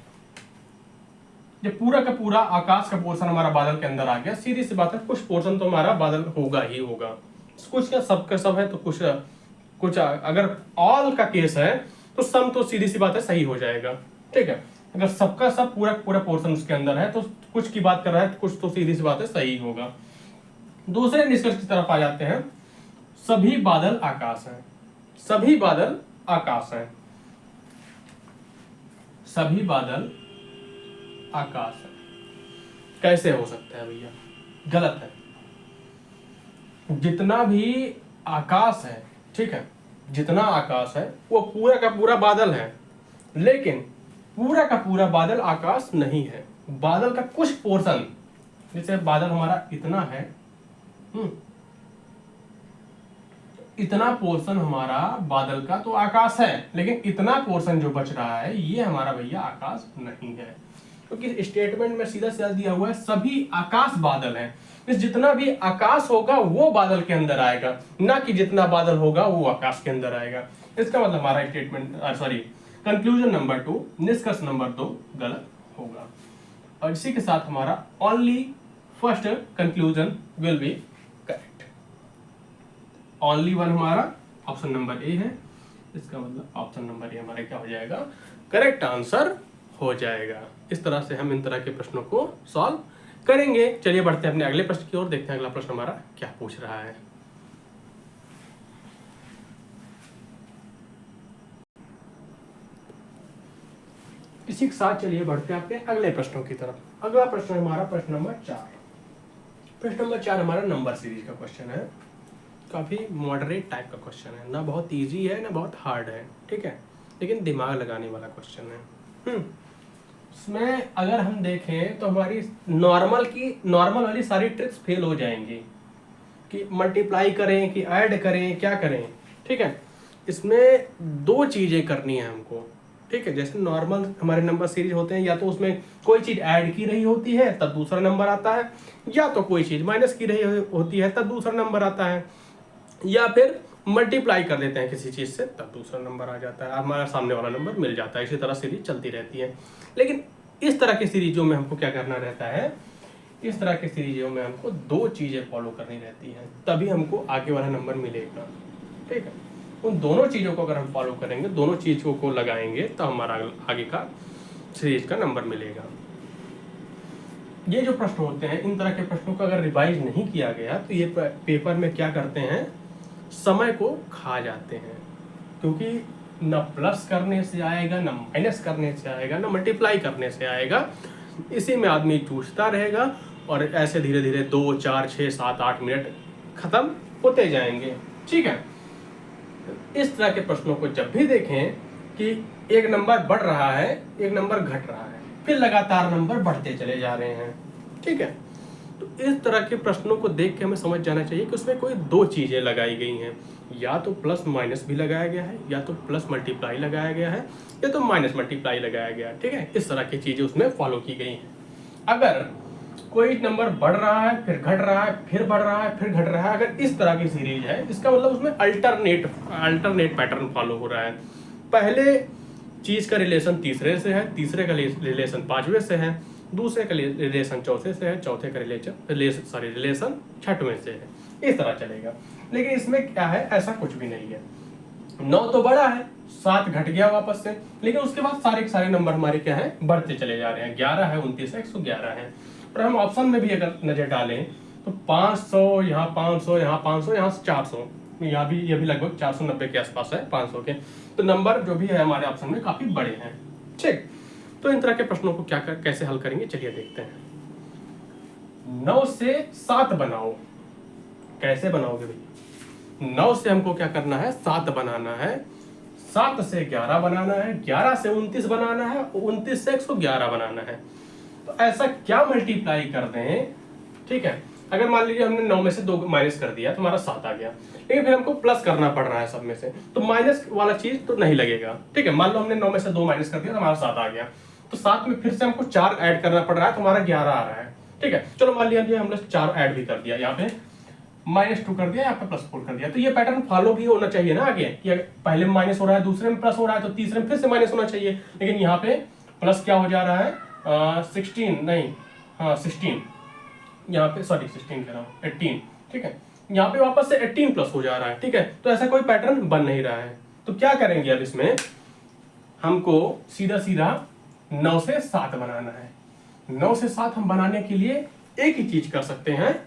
ये पूरा का पूरा आकाश का पोर्शन हमारा बादल के अंदर आ गया, सीधी सी बात है कुछ पोर्शन तो हमारा बादल होगा ही होगा। कुछ क्या सब का सब है, तो कुछ अगर ऑल का केस है तो सम तो सीधी सी बात है सही हो जाएगा, ठीक है। अगर सबका सब पूरा पूरा पोर्शन उसके अंदर है तो कुछ की बात कर रहा है तो कुछ तो सीधी सी बात है सही होगा। दूसरे निष्कर्ष की तरफ आ जाते हैं। सभी बादल आकाश हैं, सभी बादल आकाश हैं, सभी बादल आकाश है। कैसे हो सकता है भैया, गलत है। जितना भी आकाश है, ठीक है, जितना आकाश है वो पूरा का पूरा बादल है, लेकिन पूरा का पूरा बादल आकाश नहीं है। बादल का कुछ पोर्शन, जैसे बादल हमारा इतना है, इतना पोर्शन हमारा बादल का तो आकाश है, लेकिन इतना पोर्शन जो बच रहा है ये हमारा भैया आकाश नहीं है, क्योंकि स्टेटमेंट में सीधा सीधा दिया हुआ है सभी आकाश बादल हैं। जितना भी आकाश होगा वो बादल के अंदर आएगा, ना कि जितना बादल होगा वो आकाश के अंदर आएगा। इसका मतलब हमारा स्टेटमेंट कंक्लूजन नंबर 2, निष्कर्ष नंबर 2 गलत होगा। और इसी के साथ हमारा only first conclusion will be correct. Only one हमारा ऑप्शन नंबर ए है, इसका मतलब ऑप्शन नंबर ए हमारा क्या हो जाएगा, करेक्ट आंसर हो जाएगा। इस तरह से हम इन तरह के प्रश्नों को सॉल्व करेंगे। चलिए बढ़ते हैं अपने अगले प्रश्न की ओर, देखते हैं अगला प्रश्न हमारा क्या पूछ रहा है। इसी के साथ चलिए बढ़ते हैं अपने अगले प्रश्नों की तरफ। अगला प्रश्न हमारा प्रश्न नंबर 4। प्रश्न नंबर 4 हमारा नंबर सीरीज का क्वेश्चन है। काफी मॉडरेट टाइप का क्वेश्चन है, ना बहुत इजी है ना बहुत हार्ड है, ठीक है, लेकिन दिमाग लगाने वाला क्वेश्चन है। इसमें अगर हम देखें तो हमारी नॉर्मल वाली सारी ट्रिक्स फेल हो जाएंगी कि मल्टीप्लाई करें कि ऐड करें, क्या करें, ठीक है। इसमें दो चीजें करनी है हमको, ठीक है। जैसे नॉर्मल हमारे नंबर सीरीज होते हैं, या तो उसमें कोई चीज ऐड की रही होती है तब दूसरा नंबर आता है, या तो कोई चीज माइनस की रही होती है तब दूसरा नंबर आता है, या फिर मल्टीप्लाई कर देते हैं किसी चीज से तब दूसरा नंबर आ जाता है, हमारा सामने वाला नंबर मिल जाता है। इसी तरह सीरीज चलती रहती है। लेकिन इस तरह की सीरीजों में हमको क्या करना रहता है, इस तरह की सीरीजों में हमको दो चीजें फॉलो करनी रहती हैं, तभी हमको आगे वाला नंबर मिलेगा, ठीक है। उन दोनों चीजों को अगर हम फॉलो करेंगे, दोनों चीजों को लगाएंगे तो हमारा आगे का सीरीज का नंबर मिलेगा। ये जो प्रश्न होते हैं, इन तरह के प्रश्नों को अगर रिवाइज नहीं किया गया तो ये पेपर में क्या करते हैं, समय को खा जाते हैं, क्योंकि न प्लस करने से आएगा, न माइनस करने से आएगा, न मल्टीप्लाई करने से आएगा। इसी में आदमी चूसता रहेगा और ऐसे धीरे धीरे 2, 4, 6, 7, 8 मिनट खत्म होते जाएंगे, ठीक है। इस तरह के प्रश्नों को जब भी देखें कि एक नंबर बढ़ रहा है, एक नंबर घट रहा है, फिर लगातार नंबर बढ़ते चले जा रहे हैं, ठीक है, तो इस तरह के प्रश्नों को देख के हमें समझ जाना चाहिए कि उसमें कोई दो चीज़ें लगाई गई हैं, या तो प्लस माइनस भी लगाया गया है, या तो प्लस मल्टीप्लाई लगाया गया है, या तो माइनस मल्टीप्लाई लगाया गया है। ठीक है, इस तरह की चीज़ें उसमें फॉलो की गई हैं। अगर कोई नंबर बढ़ रहा है, फिर घट रहा है, फिर बढ़ रहा है, फिर घट रहा है, अगर इस तरह की सीरीज है, इसका मतलब उसमें अल्टरनेट पैटर्न फॉलो हो रहा है। पहले चीज का रिलेशन तीसरे से है, तीसरे का रिलेशन पांचवें से है, दूसरे का रिलेशन चौथे से है, चौथे का रिलेशन छठवें से है। इस तरह चलेगा। लेकिन इसमें क्या है, ऐसा कुछ भी नहीं है। 9 तो बड़ा है, 7 घट गया वापस से, लेकिन उसके बाद सारे नंबर हमारे क्या है, बढ़ते चले जा रहे हैं। 11 है, 29 है, 111 है। और हम ऑप्शन में भी अगर नजर डालें तो 500, यहाँ 500, यहाँ 500, यहाँ 400, यहाँ भी ये भी लगभग 490 के आसपास है 500 के। तो नंबर जो भी है हमारे ऑप्शन में काफी बड़े हैं। ठीक, तो इन तरह के प्रश्नों को कैसे हल करेंगे, चलिए देखते हैं। 9 से 7 बनाओ। कैसे बनाओगे भाई? 9 से हमको क्या करना है, 7 बनाना है, 7 से 11 बनाना है, 11 से 29 बनाना है, 29 से 111 बनाना है। तो ऐसा क्या मल्टीप्लाई कर दें, ठीक है। अगर मान लीजिए हमने 9 में से 2 माइनस कर दिया तो हमारा 7 आ गया, लेकिन फिर हमको प्लस करना पड़ रहा है सब में से, तो माइनस वाला चीज तो नहीं लगेगा। ठीक है, मान लो हमने 9 में से 2 माइनस कर दिया तो हमारा 7 आ गया, तो 7 में फिर से हमको 4 ऐड करना पड़ रहा है, तो हमारा 11 आ रहा है। ठीक है, चलो मान लिया हमने 4 ऐड भी कर दिया, यहाँ पे -2 कर दिया, यहाँ पे +4 कर दिया। तो ये पैटर्न फॉलो भी होना चाहिए ना आगे, कि पहले में माइनस हो रहा है, दूसरे में प्लस हो रहा है, तो तीसरे में फिर से माइनस होना चाहिए। लेकिन यहाँ पे प्लस क्या हो जा रहा है, 16 नहीं, हाँ 16, यहाँ पे सॉरी 16 कह रहा हूँ, 18। ठीक है, यहाँ पे वापस से 18 प्लस हो जा रहा है। ठीक है, तो ऐसा कोई पैटर्न बन नहीं रहा है। तो क्या करेंगे अब इसमें, हमको सीधा सीधा 9 से 7 बनाना है। 9 से 7 हम बनाने के लिए एक ही चीज कर सकते हैं,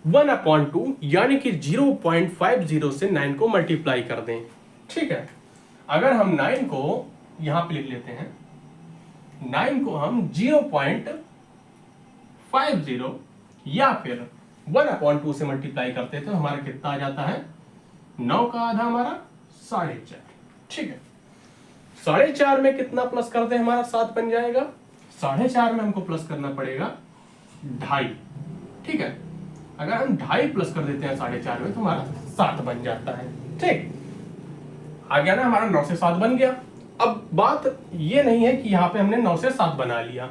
1/2 यानी कि 0.50 से 9 को मल्टीप्लाई कर दें। ठीक है, अगर हम 9 को यहां पे लिख लेते हैं, 9 को हम 0.50 या फिर 1/2 से मल्टीप्लाई करते हैं तो हमारा कितना आ जाता है, 9 का आधा हमारा 4.5। ठीक है, 4.5 में कितना प्लस करते हैं, हमारा 7 बन जाएगा। 4.5 में हमको प्लस करना पड़ेगा 2.5। ठीक है, अगर हम 2.5 प्लस कर देते हैं 4.5 में तो हमारा 7 बन जाता है। ठीक, आ गया ना, हमारा 9 से 7 बन गया। अब बात ये नहीं है कि यहाँ पे हमने 9 से 7 बना लिया,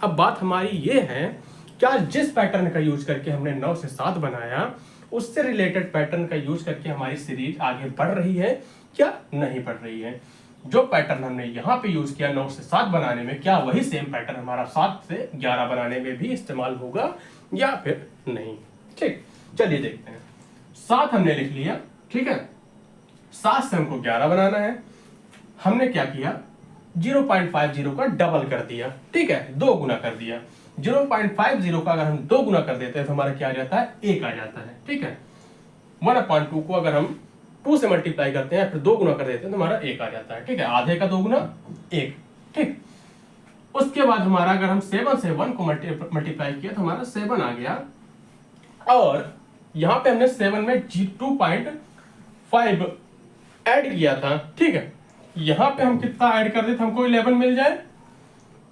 अब बात हमारी ये है, क्या जिस पैटर्न का यूज करके हमने 9 से 7 बनाया उससे रिलेटेड पैटर्न का यूज करके हमारी सीरीज आगे बढ़ रही है क्या नहीं बढ़ रही है। जो पैटर्न हमने यहाँ पे यूज किया 9 से 7 बनाने में, क्या वही सेम पैटर्न हमारा 7 से 11 बनाने में भी इस्तेमाल होगा या फिर नहीं। ठीक, चलिए देखते हैं। 7 हमने लिख लिया, ठीक है, 7 से हमको 11 बनाना है। हमने क्या किया, 0.50 का डबल कर दिया। ठीक है, 2 गुना कर दिया। 0.50 का अगर हम 2 गुना कर देते हैं तो हमारा क्या आ जाता है, 1 आ जाता है। ठीक है, 1/2 को अगर हम 2 से मल्टीप्लाई करते हैं फिर 2 गुना कर देते हैं तो हमारा 1 आ जाता है। ठीक है, आधे का 2 गुना 1। ठीक, उसके बाद हमारा अगर हम 7 से 1 को मल्टीप्लाई किया तो हमारा 7 आ गया, और यहां पे हमने 7 में 2.5 ऐड किया था। ठीक है, यहां पे हम कितना ऐड कर देते, हमको 11 मिल जाए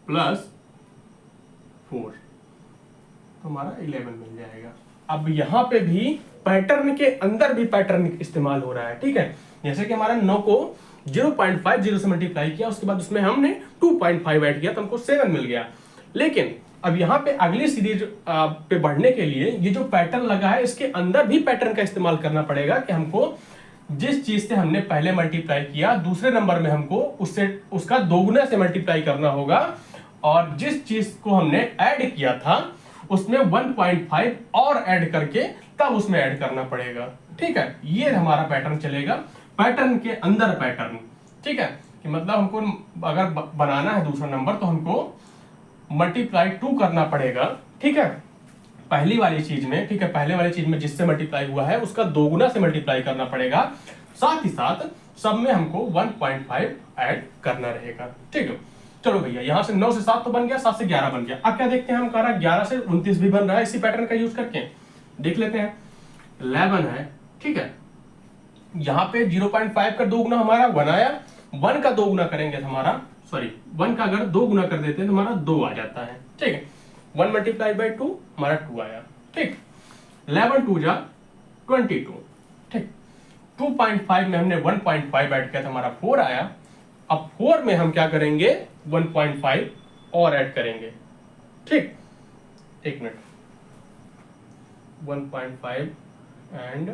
+4 तो हमारा 11 मिल जाएगा। अब यहां पे भी पैटर्न के अंदर भी पैटर्न इस्तेमाल हो रहा है। ठीक है, जैसे कि हमारा 9 को 0.50 से मल्टीप्लाई किया, उसके बाद उसमें हमने 2.5 ऐड किया तो हमको 7 मिल गया। लेकिन अब यहाँ पे अगली सीरीज पे बढ़ने के लिए ये जो पैटर्न लगा है इसके अंदर भी पैटर्न का इस्तेमाल करना पड़ेगा, कि हमको जिस चीज से हमने पहले मल्टीप्लाई किया दूसरे नंबर में हमको उसका दोगुना से मल्टीप्लाई करना होगा, और जिस चीज को हमने ऐड किया था उसमें 1.5 और ऐड करके तब उसमें ऐड करना पड़ेगा। ठीक है, ये हमारा पैटर्न चलेगा, पैटर्न के अंदर पैटर्न। ठीक है, कि मतलब हमको अगर बनाना है दूसरा नंबर तो हमको मल्टीप्लाई 2 करना पड़ेगा। ठीक है, पहली वाली चीज में, ठीक है, पहले वाली चीज में जिससे मल्टीप्लाई हुआ है उसका दोगुना से मल्टीप्लाई करना पड़ेगा, साथ ही साथ सब में हमको 1.5 ऐड करना रहेगा। ठीक है, चलो भैया, यहां से 9 से 7 तो बन गया, 7 से 11 बन गया। अब क्या देखते हैं, हम कह रहा है 11 से 29 भी बन रहा है इसी पैटर्न का यूज करके, देख लेते हैं। 11 है, ठीक है, यहाँ पे 0.5 का 2 गुना हमारा 1 आया, 1 का 2 गुना करेंगे तो हमारा 1 का अगर 2 गुना कर देते हैं तो हमारा 2 आ जाता है। ठीक है, 1 मल्टीप्लाई बाई 2 हमारा 2 आया, ठीक। 11 2 जा 22, ठीक। 2.5 में हमने 1.5 ऐड किया था, हमारा 4 आया। अब 4 में हम क्या करेंगे, 1.5 और ऐड करेंगे, ठीक। एक minute, 1.5 and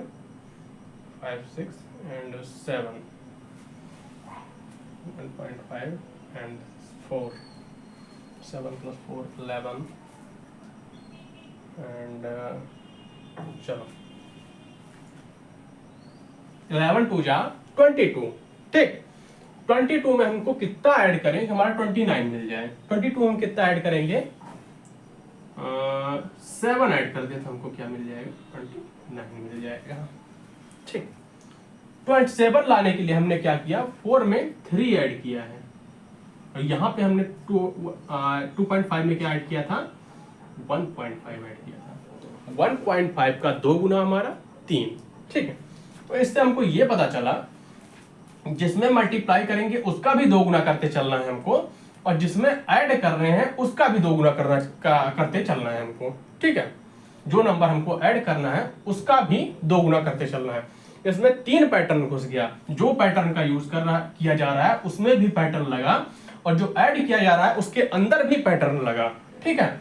5 6 and 7, 1.5 and 4, 7 plus 4 11 and चलो 11 2 जा 22, ठीक। 22 में हमको कितना ऐड करें, हमारा 29 मिल जाए। 22 हम कितना ऐड करेंगे, 7 ऐड कर दे तो हमको क्या मिल जाएगा, 29 मिल जाएगा, ठीक। 27 लाने के लिए हमने क्या किया, 4 में 3 ऐड किया है, और यहाँ पे हमने 2.5 में क्या ऐड किया था, 1.5 ऐड किया था। 1.5 का 2 गुना हमारा 3, ठीक है। तो इससे हमको ये पता चला जिसमें मल्टीप्लाई करेंगे उसका भी 2 गुना करते चलना है हमको, और जिसमें ऐड कर रहे हैं उसका भी 2 गुना करते चलना है हमको, ठीक है। जो नंबर हमको ऐड करना है उसका भी 2 गुना करते चलना है। इसमें 3 पैटर्न घुस गया, जो पैटर्न का यूज किया जा रहा है उसमें भी पैटर्न लगा, और जो ऐड किया जा रहा है उसके अंदर भी पैटर्न लगा, ठीक है।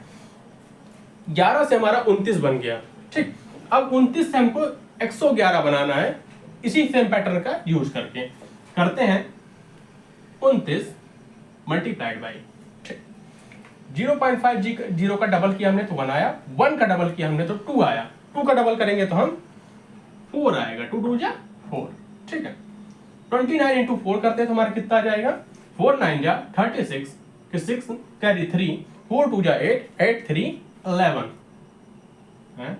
11 से हमारा 29 बन गया, ठीक। अब 29 से हमको 111 बनाना है, इसी सेम पैटर्न का यूज करके करते हैं। 29 मल्टीप्लाइड बाई 0.5 0 का डबल किया हमने तो 1 आया, 1 का डबल किया हमने तो 2 आया, 2 का डबल करेंगे तो हम 4 आएगा, 2 2 जा 4, ठीक है। 29 इंटू 4 करते हैं तो हमारा कितना आ जाएगा, 4 9 जा 36, 6 कैरी 3, 4 2 जा 8, 8 3 11 है,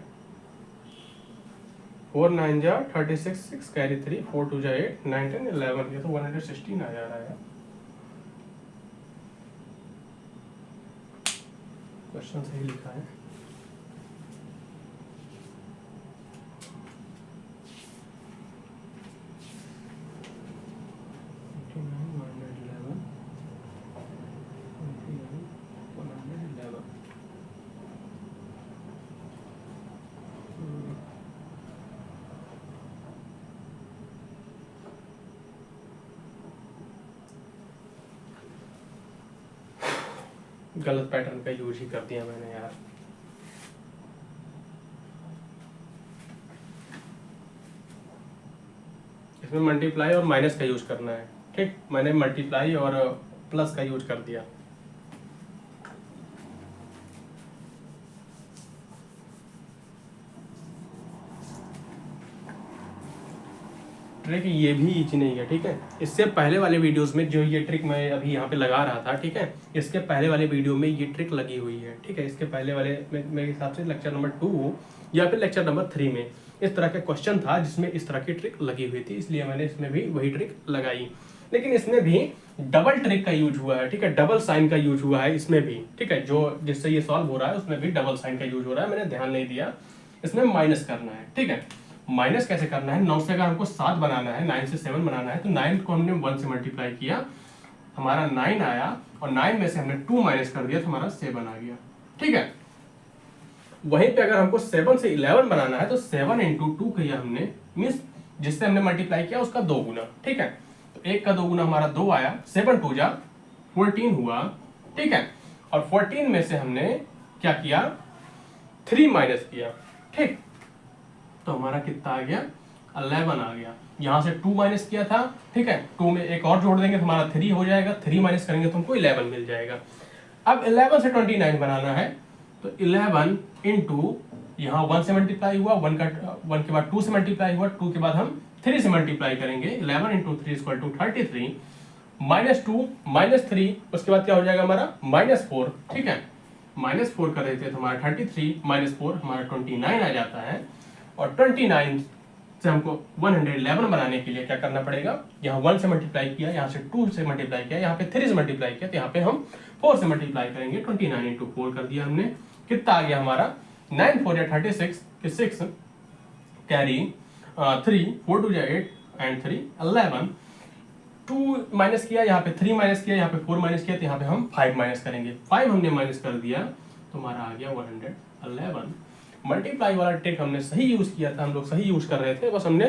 4 9 जा 36, 6 कैरी 3, 4 2 जा 8, 9 10 11, ये तो 116 आ जा रहा है। क्वेश्चन सही लिखा है। गलत पैटर्न का यूज ही कर दिया मैंने यार। इसमें मल्टीप्लाई और माइनस का यूज करना है, ठीक। मैंने मल्टीप्लाई और प्लस का यूज कर दिया। ट्रिक ये भी इजी नहीं है, ठीक है। इससे पहले वाले वीडियोस में जो ये ट्रिक मैं अभी यहाँ पे लगा रहा था, ठीक है, इसके पहले वाले वीडियो में ये ट्रिक लगी हुई है, ठीक है। इसके पहले वाले मेरे हिसाब से लेक्चर नंबर 2 या फिर लेक्चर नंबर 3 में इस तरह का क्वेश्चन था जिसमें इस तरह की ट्रिक लगी हुई थी, इसलिए मैंने इसमें भी वही ट्रिक लगाई। लेकिन इसमें भी डबल ट्रिक का यूज हुआ है, ठीक है, डबल साइन का यूज हुआ है इसमें भी, ठीक है। जो जिससे ये सॉल्व हो रहा है उसमें भी डबल साइन का यूज हो रहा है, मैंने ध्यान नहीं दिया। इसमें माइनस करना है, ठीक है। माइनस कैसे करना है, 9 से अगर हमको 7 बनाना है, 9 से 7 बनाना है, तो 9 को हमने 1 से मल्टीप्लाई किया, हमारा 9 आया, और 9 में से हमने 2 माइनस कर दिया तो हमारा 7 आ गया, ठीक है। वहीं पे अगर हमको 7 से 11 बनाना है तो 7 इंटू 2 किया हमने, मीन्स जिससे हमने मल्टीप्लाई किया उसका 2 गुना, ठीक है। तो 1 का 2 गुना हमारा 2 आया, 7 2 जा 14 हुआ, ठीक है। और 14 में से हमने क्या किया, 3 माइनस किया, ठीक। तो हमारा कितना आ गया, 11 आ गया। यहाँ से 2 माइनस किया था, ठीक है, 2 में एक और जोड़ देंगे तो हमारा 3 हो जाएगा, 3 माइनस करेंगे तो हमको 11 मिल जाएगा। अब 11 से 29 बनाना है, तो 11 इंटू यहाँ 1 से मल्टीप्लाई हुआ, 1 के बाद 2 से मल्टीप्लाई हुआ, 2 के बाद हम 3 से मल्टीप्लाई करेंगे, 11 इंटू 3 इक्वल टू 33, -2 -3, उसके बाद क्या हो जाएगा हमारा -4, ठीक है। -4 कर देते तो हमारा 33 -4 हमारा 29 आ जाता है। और 29 से हमको 111 बनाने के लिए क्या करना पड़ेगा, यहाँ 1 से मल्टीप्लाई किया, यहाँ से 2 से मल्टीप्लाई किया, यहाँ पे 3 से मल्टीप्लाई किया, तो यहाँ पे हम 4 से मल्टीप्लाई करेंगे। 29 इंटू 4 कर दिया हमने, कितना आ गया हमारा, 9 4 या 36 के 6 कैरी 3, 4 2 या 8 एंड 3 11, 2 माइनस किया, यहाँ पे 3 माइनस किया, यहाँ पे 4 माइनस किया, तो यहाँ पे हम 5 माइनस करेंगे। 5 हमने माइनस कर दिया तो हमारा आ गया 111। मल्टीप्लाई वाला ट्रिक हमने सही यूज़ किया था, हम लोग सही यूज़ कर रहे थे, बस हमने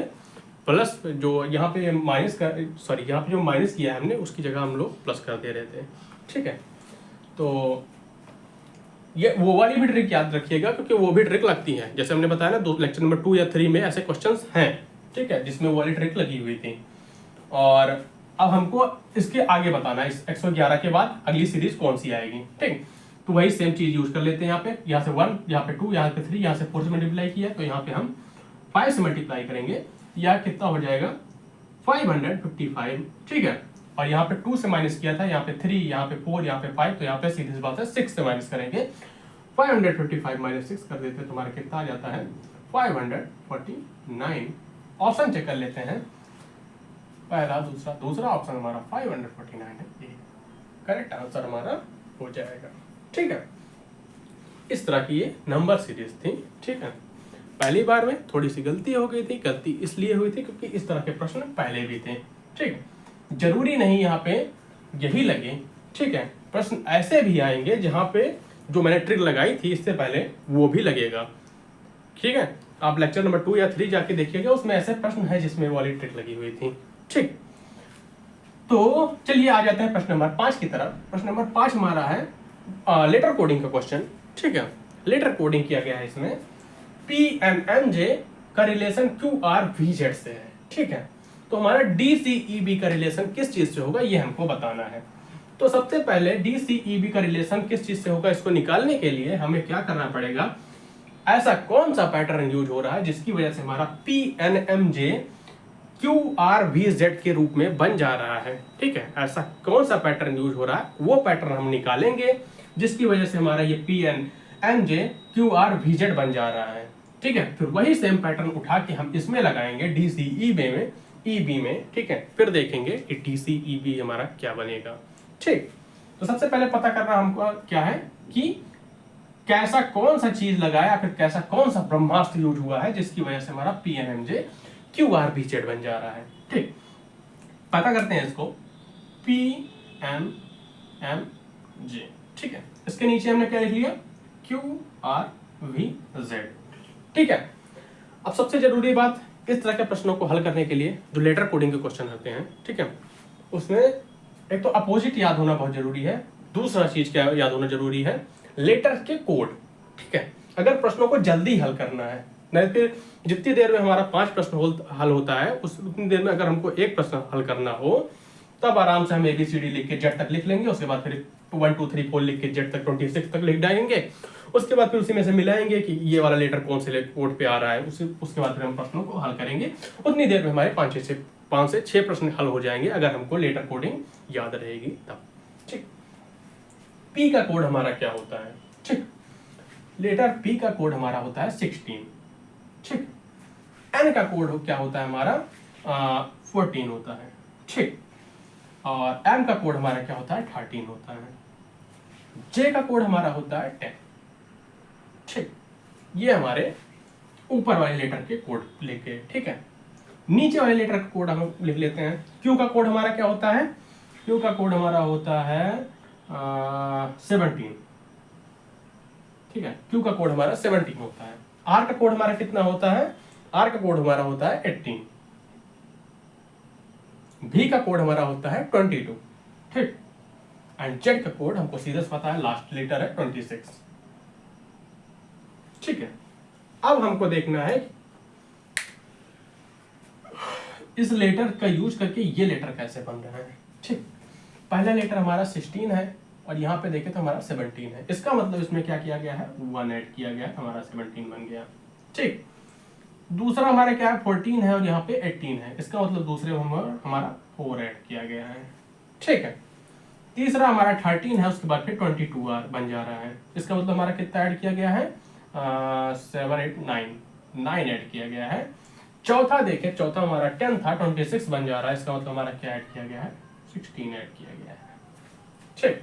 प्लस जो यहाँ पे माइनस का यहाँ पे जो माइनस किया है हमने उसकी जगह हम लोग प्लस कर दे रहे थे। ठीक है, तो ये वो वाली भी ट्रिक याद रखिएगा, क्योंकि वो भी ट्रिक लगती है। जैसे हमने बताया ना, लेक्चर नंबर 2 या 3 में ऐसे क्वेश्चंस हैं, ठीक है, जिसमें वो वाली ट्रिक लगी हुई थी। और अब हमको इसके आगे बताना है, इस 111 के बाद अगली सीरीज कौन सी आएगी। ठीक, तो वही सेम चीज यूज कर लेते हैं। यहाँ से 1, यहाँ पे 2, यहाँ पे 3, यहाँ से 4 से मल्टीप्लाई किया, तो यहाँ पे हम 5 से मल्टीप्लाई करेंगे, या कितना हो जाएगा 555। ठीक है, और यहाँ पे 2 से माइनस किया था, यहाँ पे 3, यहाँ पे 4, यहाँ पे 5, तो यहाँ पे सीधी सी बात है 6 से माइनस करेंगे। 555 माइनस 6 कर देते हैं, तुम्हारा कितना आ जाता है 549। ऑप्शन चेक कर लेते हैं, पहला दूसरा ऑप्शन हमारा 549 है, ये करेक्ट आंसर हमारा हो जाएगा। ठीक है, इस तरह की ये नंबर सीरीज थी। ठीक है, पहली बार में थोड़ी सी गलती हो गई थी, गलती इसलिए हुई थी क्योंकि इस तरह के प्रश्न पहले भी थे। ठीक, जरूरी नहीं यहाँ पे यही लगे। ठीक है, प्रश्न ऐसे भी आएंगे जहाँ पे जो मैंने ट्रिक लगाई थी इससे पहले वो भी लगेगा। ठीक है, आप लेक्चर नंबर 2 या 3 जाके देखिएगा, उसमें ऐसे प्रश्न है जिसमें वाली ट्रिक लगी हुई थी। ठीक, तो चलिए आ जाते हैं प्रश्न नंबर 5 की तरफ। प्रश्न नंबर 5 हमारा है लेटर कोडिंग का क्वेश्चन। ठीक है, लेटर कोडिंग किया गया है इसमें, PNMJ का रिलेशन QRVZ से है। ठीक है, तो हमारा DCEB का रिलेशन किस चीज से होगा ये हमको बताना है। तो सबसे पहले DCEB का रिलेशन किस चीज से होगा, इसको निकालने के लिए हमें क्या करना पड़ेगा, ऐसा कौन सा पैटर्न यूज हो रहा है जिसकी वजह से हमारा PNMJ QRVZ के रूप में बन जा रहा है। ठीक है, ऐसा कौन सा पैटर्न यूज हो रहा है वो पैटर्न हम निकालेंगे जिसकी वजह से हमारा ये PNMJ QRVZ बन जा रहा है। ठीक है, फिर वही सेम पैटर्न उठा के हम इसमें लगाएंगे DCEB में। ठीक है, फिर देखेंगे कि DCEB हमारा क्या बनेगा। ठीक, तो सबसे पहले पता करना हमको क्या है कि कैसा कौन सा चीज लगाया, फिर कैसा कौन सा ब्रह्मास्त्र यूज हुआ है जिसकी वजह से हमारा PNMJ QRVZ बन जा रहा है। ठीक, पता करते हैं इसको, PNMJ। ठीक है, इसके नीचे हमने क्या लिख लिया, QRVZ। ठीक है, अब सबसे जरूरी बात, इस तरह के प्रश्नों को हल करने के लिए जो लेटर कोडिंग के क्वेश्चन होते हैं, ठीक है, उसमें एक तो अपोजिट याद होना बहुत जरूरी है, दूसरा चीज क्या याद होना जरूरी है, लेटर के कोड। ठीक है, अगर प्रश्नों को जल्दी हल करना है, नहीं फिर जितनी देर में हमारा 5 प्रश्न हल होता है उतनी देर में अगर हमको एक प्रश्न हल करना हो तब आराम से हम ABCD लिख के Z तक लिख लेंगे, उसके बाद फिर 1 2 3 4 लिख के Z तक 26 तक लिख डालेंगे, उसके बाद फिर उसी में से मिलाएंगे कि ये वाला लेटर कौन से कोड पे आ रहा है, उसके बाद फिर हम प्रश्नों को हल करेंगे। उतनी देर में हमारे 5 से 6 प्रश्न हल हो जाएंगे अगर हमको लेटर कोडिंग याद रहेगी तब। ठीक, P का कोड हमारा क्या होता है, ठीक, लेटर P का कोड हमारा होता है 16। ठीक, N का कोड क्या होता है हमारा 14 होता है। ठीक, और M का कोड हमारा क्या होता है 13 होता है। J का कोड हमारा होता है 10। ठीक, ये हमारे ऊपर वाले लेटर के कोड लिखे। ठीक है, नीचे वाले लेटर का कोड हम लिख लेते हैं। Q का कोड हमारा क्या होता है, Q का कोड हमारा होता है 17। ठीक है, Q का कोड हमारा 17 होता है। R का कोड हमारा कितना होता है, R का कोड हमारा होता है 18। V का कोड हमारा होता है 22। ठीक, एंड Z का कोड हमको सीधा पता है, लास्ट लेटर है 26। ठीक है, अब हमको देखना है इस लेटर का यूज करके ये लेटर कैसे बन रहा है। ठीक, पहला लेटर हमारा 16 है और यहाँ पे देखें तो हमारा 17 है, इसका मतलब इसमें क्या किया गया है, 1 ऐड किया गया, हमारा 17 बन गया। ठीक, दूसरा हमारा क्या है 14 है और यहाँ पे 18 है, इसका मतलब दूसरे हमारा 4 ऐड किया गया है। ठीक है, तीसरा हमारा 13 है, उसके बाद फिर 22 बन जा रहा है, इसका मतलब हमारा कितना ऐड किया गया है 7 8 9 ऐड किया गया है। चौथा देखें, चौथा हमारा 10 था, 26 बन जा रहा है, इसका मतलब हमारा क्या ऐड किया गया है 16 ऐड किया गया है। ठीक,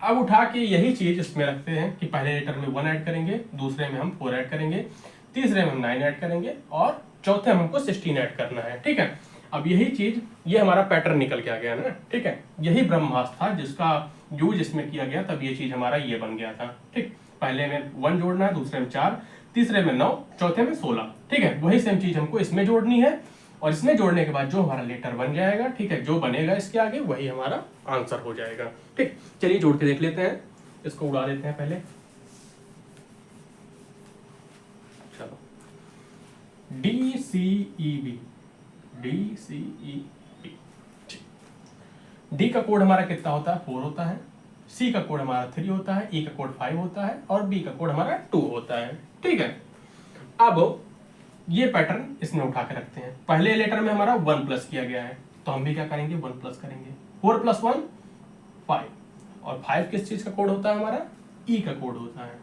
अब उठा के यही चीज इसमें रखते हैं कि पहले लेटर में 1 ऐड करेंगे, दूसरे में हम 4 ऐड करेंगे, तीसरे में हम 9 ऐड करेंगे और चौथे में हमको 16 ऐड करना है। ठीक है, अब यही चीज, ये हमारा पैटर्न निकल के आ गया ना, ठीक है। यही ब्रह्मास्त्र था जिसका यूज इसमें किया गया, तब ये चीज हमारा ये बन गया था, ठीक। पहले में 1 जोड़ना है, दूसरे में 4, तीसरे में 9, चौथे में 16, ठीक है। वही सेम चीज हमको इसमें जोड़नी है, और इसमें जोड़ने के बाद जो हमारा लेटर बन जाएगा, ठीक है, जो बनेगा इसके आगे वही हमारा आंसर हो जाएगा, ठीक। चलिए जोड़ के देख लेते हैं, इसको उड़ा देते हैं पहले। चलो, DCEB, डी का कोड हमारा कितना होता है, 4 होता है। सी का कोड हमारा 3 होता है। ई का कोड 5 होता है, और बी का कोड हमारा 2 होता है, ठीक है। अब ये पैटर्न इसमें उठा के रखते हैं। पहले लेटर में हमारा 1 प्लस किया गया है, तो हम भी क्या करेंगे, 1 प्लस करेंगे। 4 + 1 5, और 5 किस चीज का कोड होता है हमारा, ई का कोड होता है,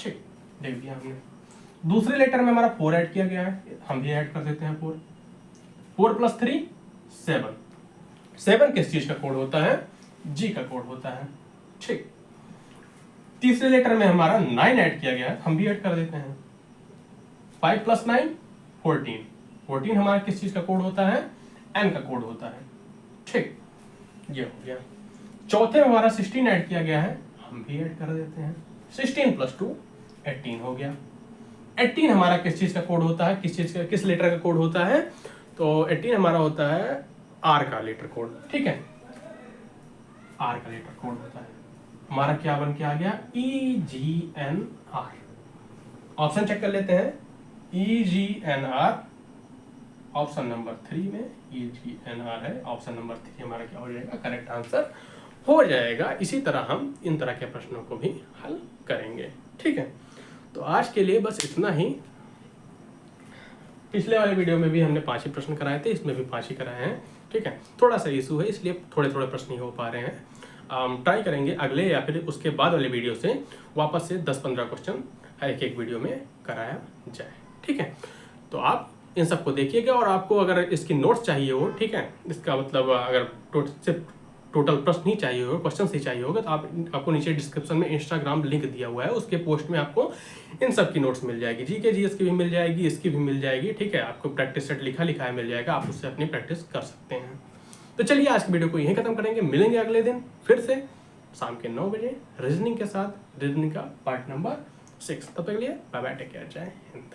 ठीक, देख दिया हमने। दूसरे लेटर में हमारा 4 ऐड किया गया है, हम भी ऐड कर देते हैं 4। 4 + 3 7, 7 किस चीज का कोड होता है, जी का कोड होता है, ठीक। तीसरे लेटर में हमारा 9 ऐड किया गया है, हम भी ऐड कर देते हैं। 5 + 9 14, 14 हमारा किस चीज का कोड होता है, एन का कोड होता है, ठीक, ये हो गया। चौथे में हमारा 16 ऐड किया गया है, हम भी ऐड कर देते हैं। 16 + 2 18 हो गया। 18 हमारा किस चीज का कोड होता है, किस चीज का, किस लेटर का कोड होता है, तो 18 हमारा होता है आर का लेटर कोड, ठीक है, आर का लेटर कोड होता है। हमारा क्या बन के आ गया, EGNR। ऑप्शन चेक कर लेते हैं, EGNR ऑप्शन नंबर 3 में EGNR है, ऑप्शन नंबर 3 हमारा क्या हो जाएगा, करेक्ट आंसर हो जाएगा। इसी तरह हम इन तरह के प्रश्नों को भी हल करेंगे, ठीक है। तो आज के लिए बस इतना ही। पिछले वाले वीडियो में भी हमने 5 ही प्रश्न कराए थे, इसमें भी 5 ही कराए हैं, ठीक है। थोड़ा सा इशू है, इसलिए थोड़े थोड़े प्रश्न ही हो पा रहे हैं। ट्राई करेंगे अगले या फिर उसके बाद वाले वीडियो से वापस से 10-15 क्वेश्चन एक एक वीडियो में कराया जाए, ठीक है। तो आप इन सबको देखिएगा, और आपको अगर इसकी नोट्स चाहिए हो, ठीक है, इसका मतलब अगर टोटल प्रश्न ही चाहिए हो, क्वेश्चन ही चाहिए होगा, तो आपको नीचे डिस्क्रिप्शन में इंस्टाग्राम लिंक दिया हुआ है, उसके पोस्ट में आपको इन सब की नोट्स मिल जाएगी। जीके जीएस की भी मिल जाएगी, इसकी भी मिल जाएगी, ठीक है। आपको प्रैक्टिस सेट लिखा है मिल जाएगा, आप उससे अपनी प्रैक्टिस कर सकते हैं। तो चलिए आज की वीडियो को यहीं खत्म करेंगे, मिलेंगे अगले दिन फिर से शाम के 9 बजे रीजनिंग के साथ, रीजनिंग का पार्ट नंबर 6। तब तक के लिए बाय बाय, टेक केयर, जय हिंद।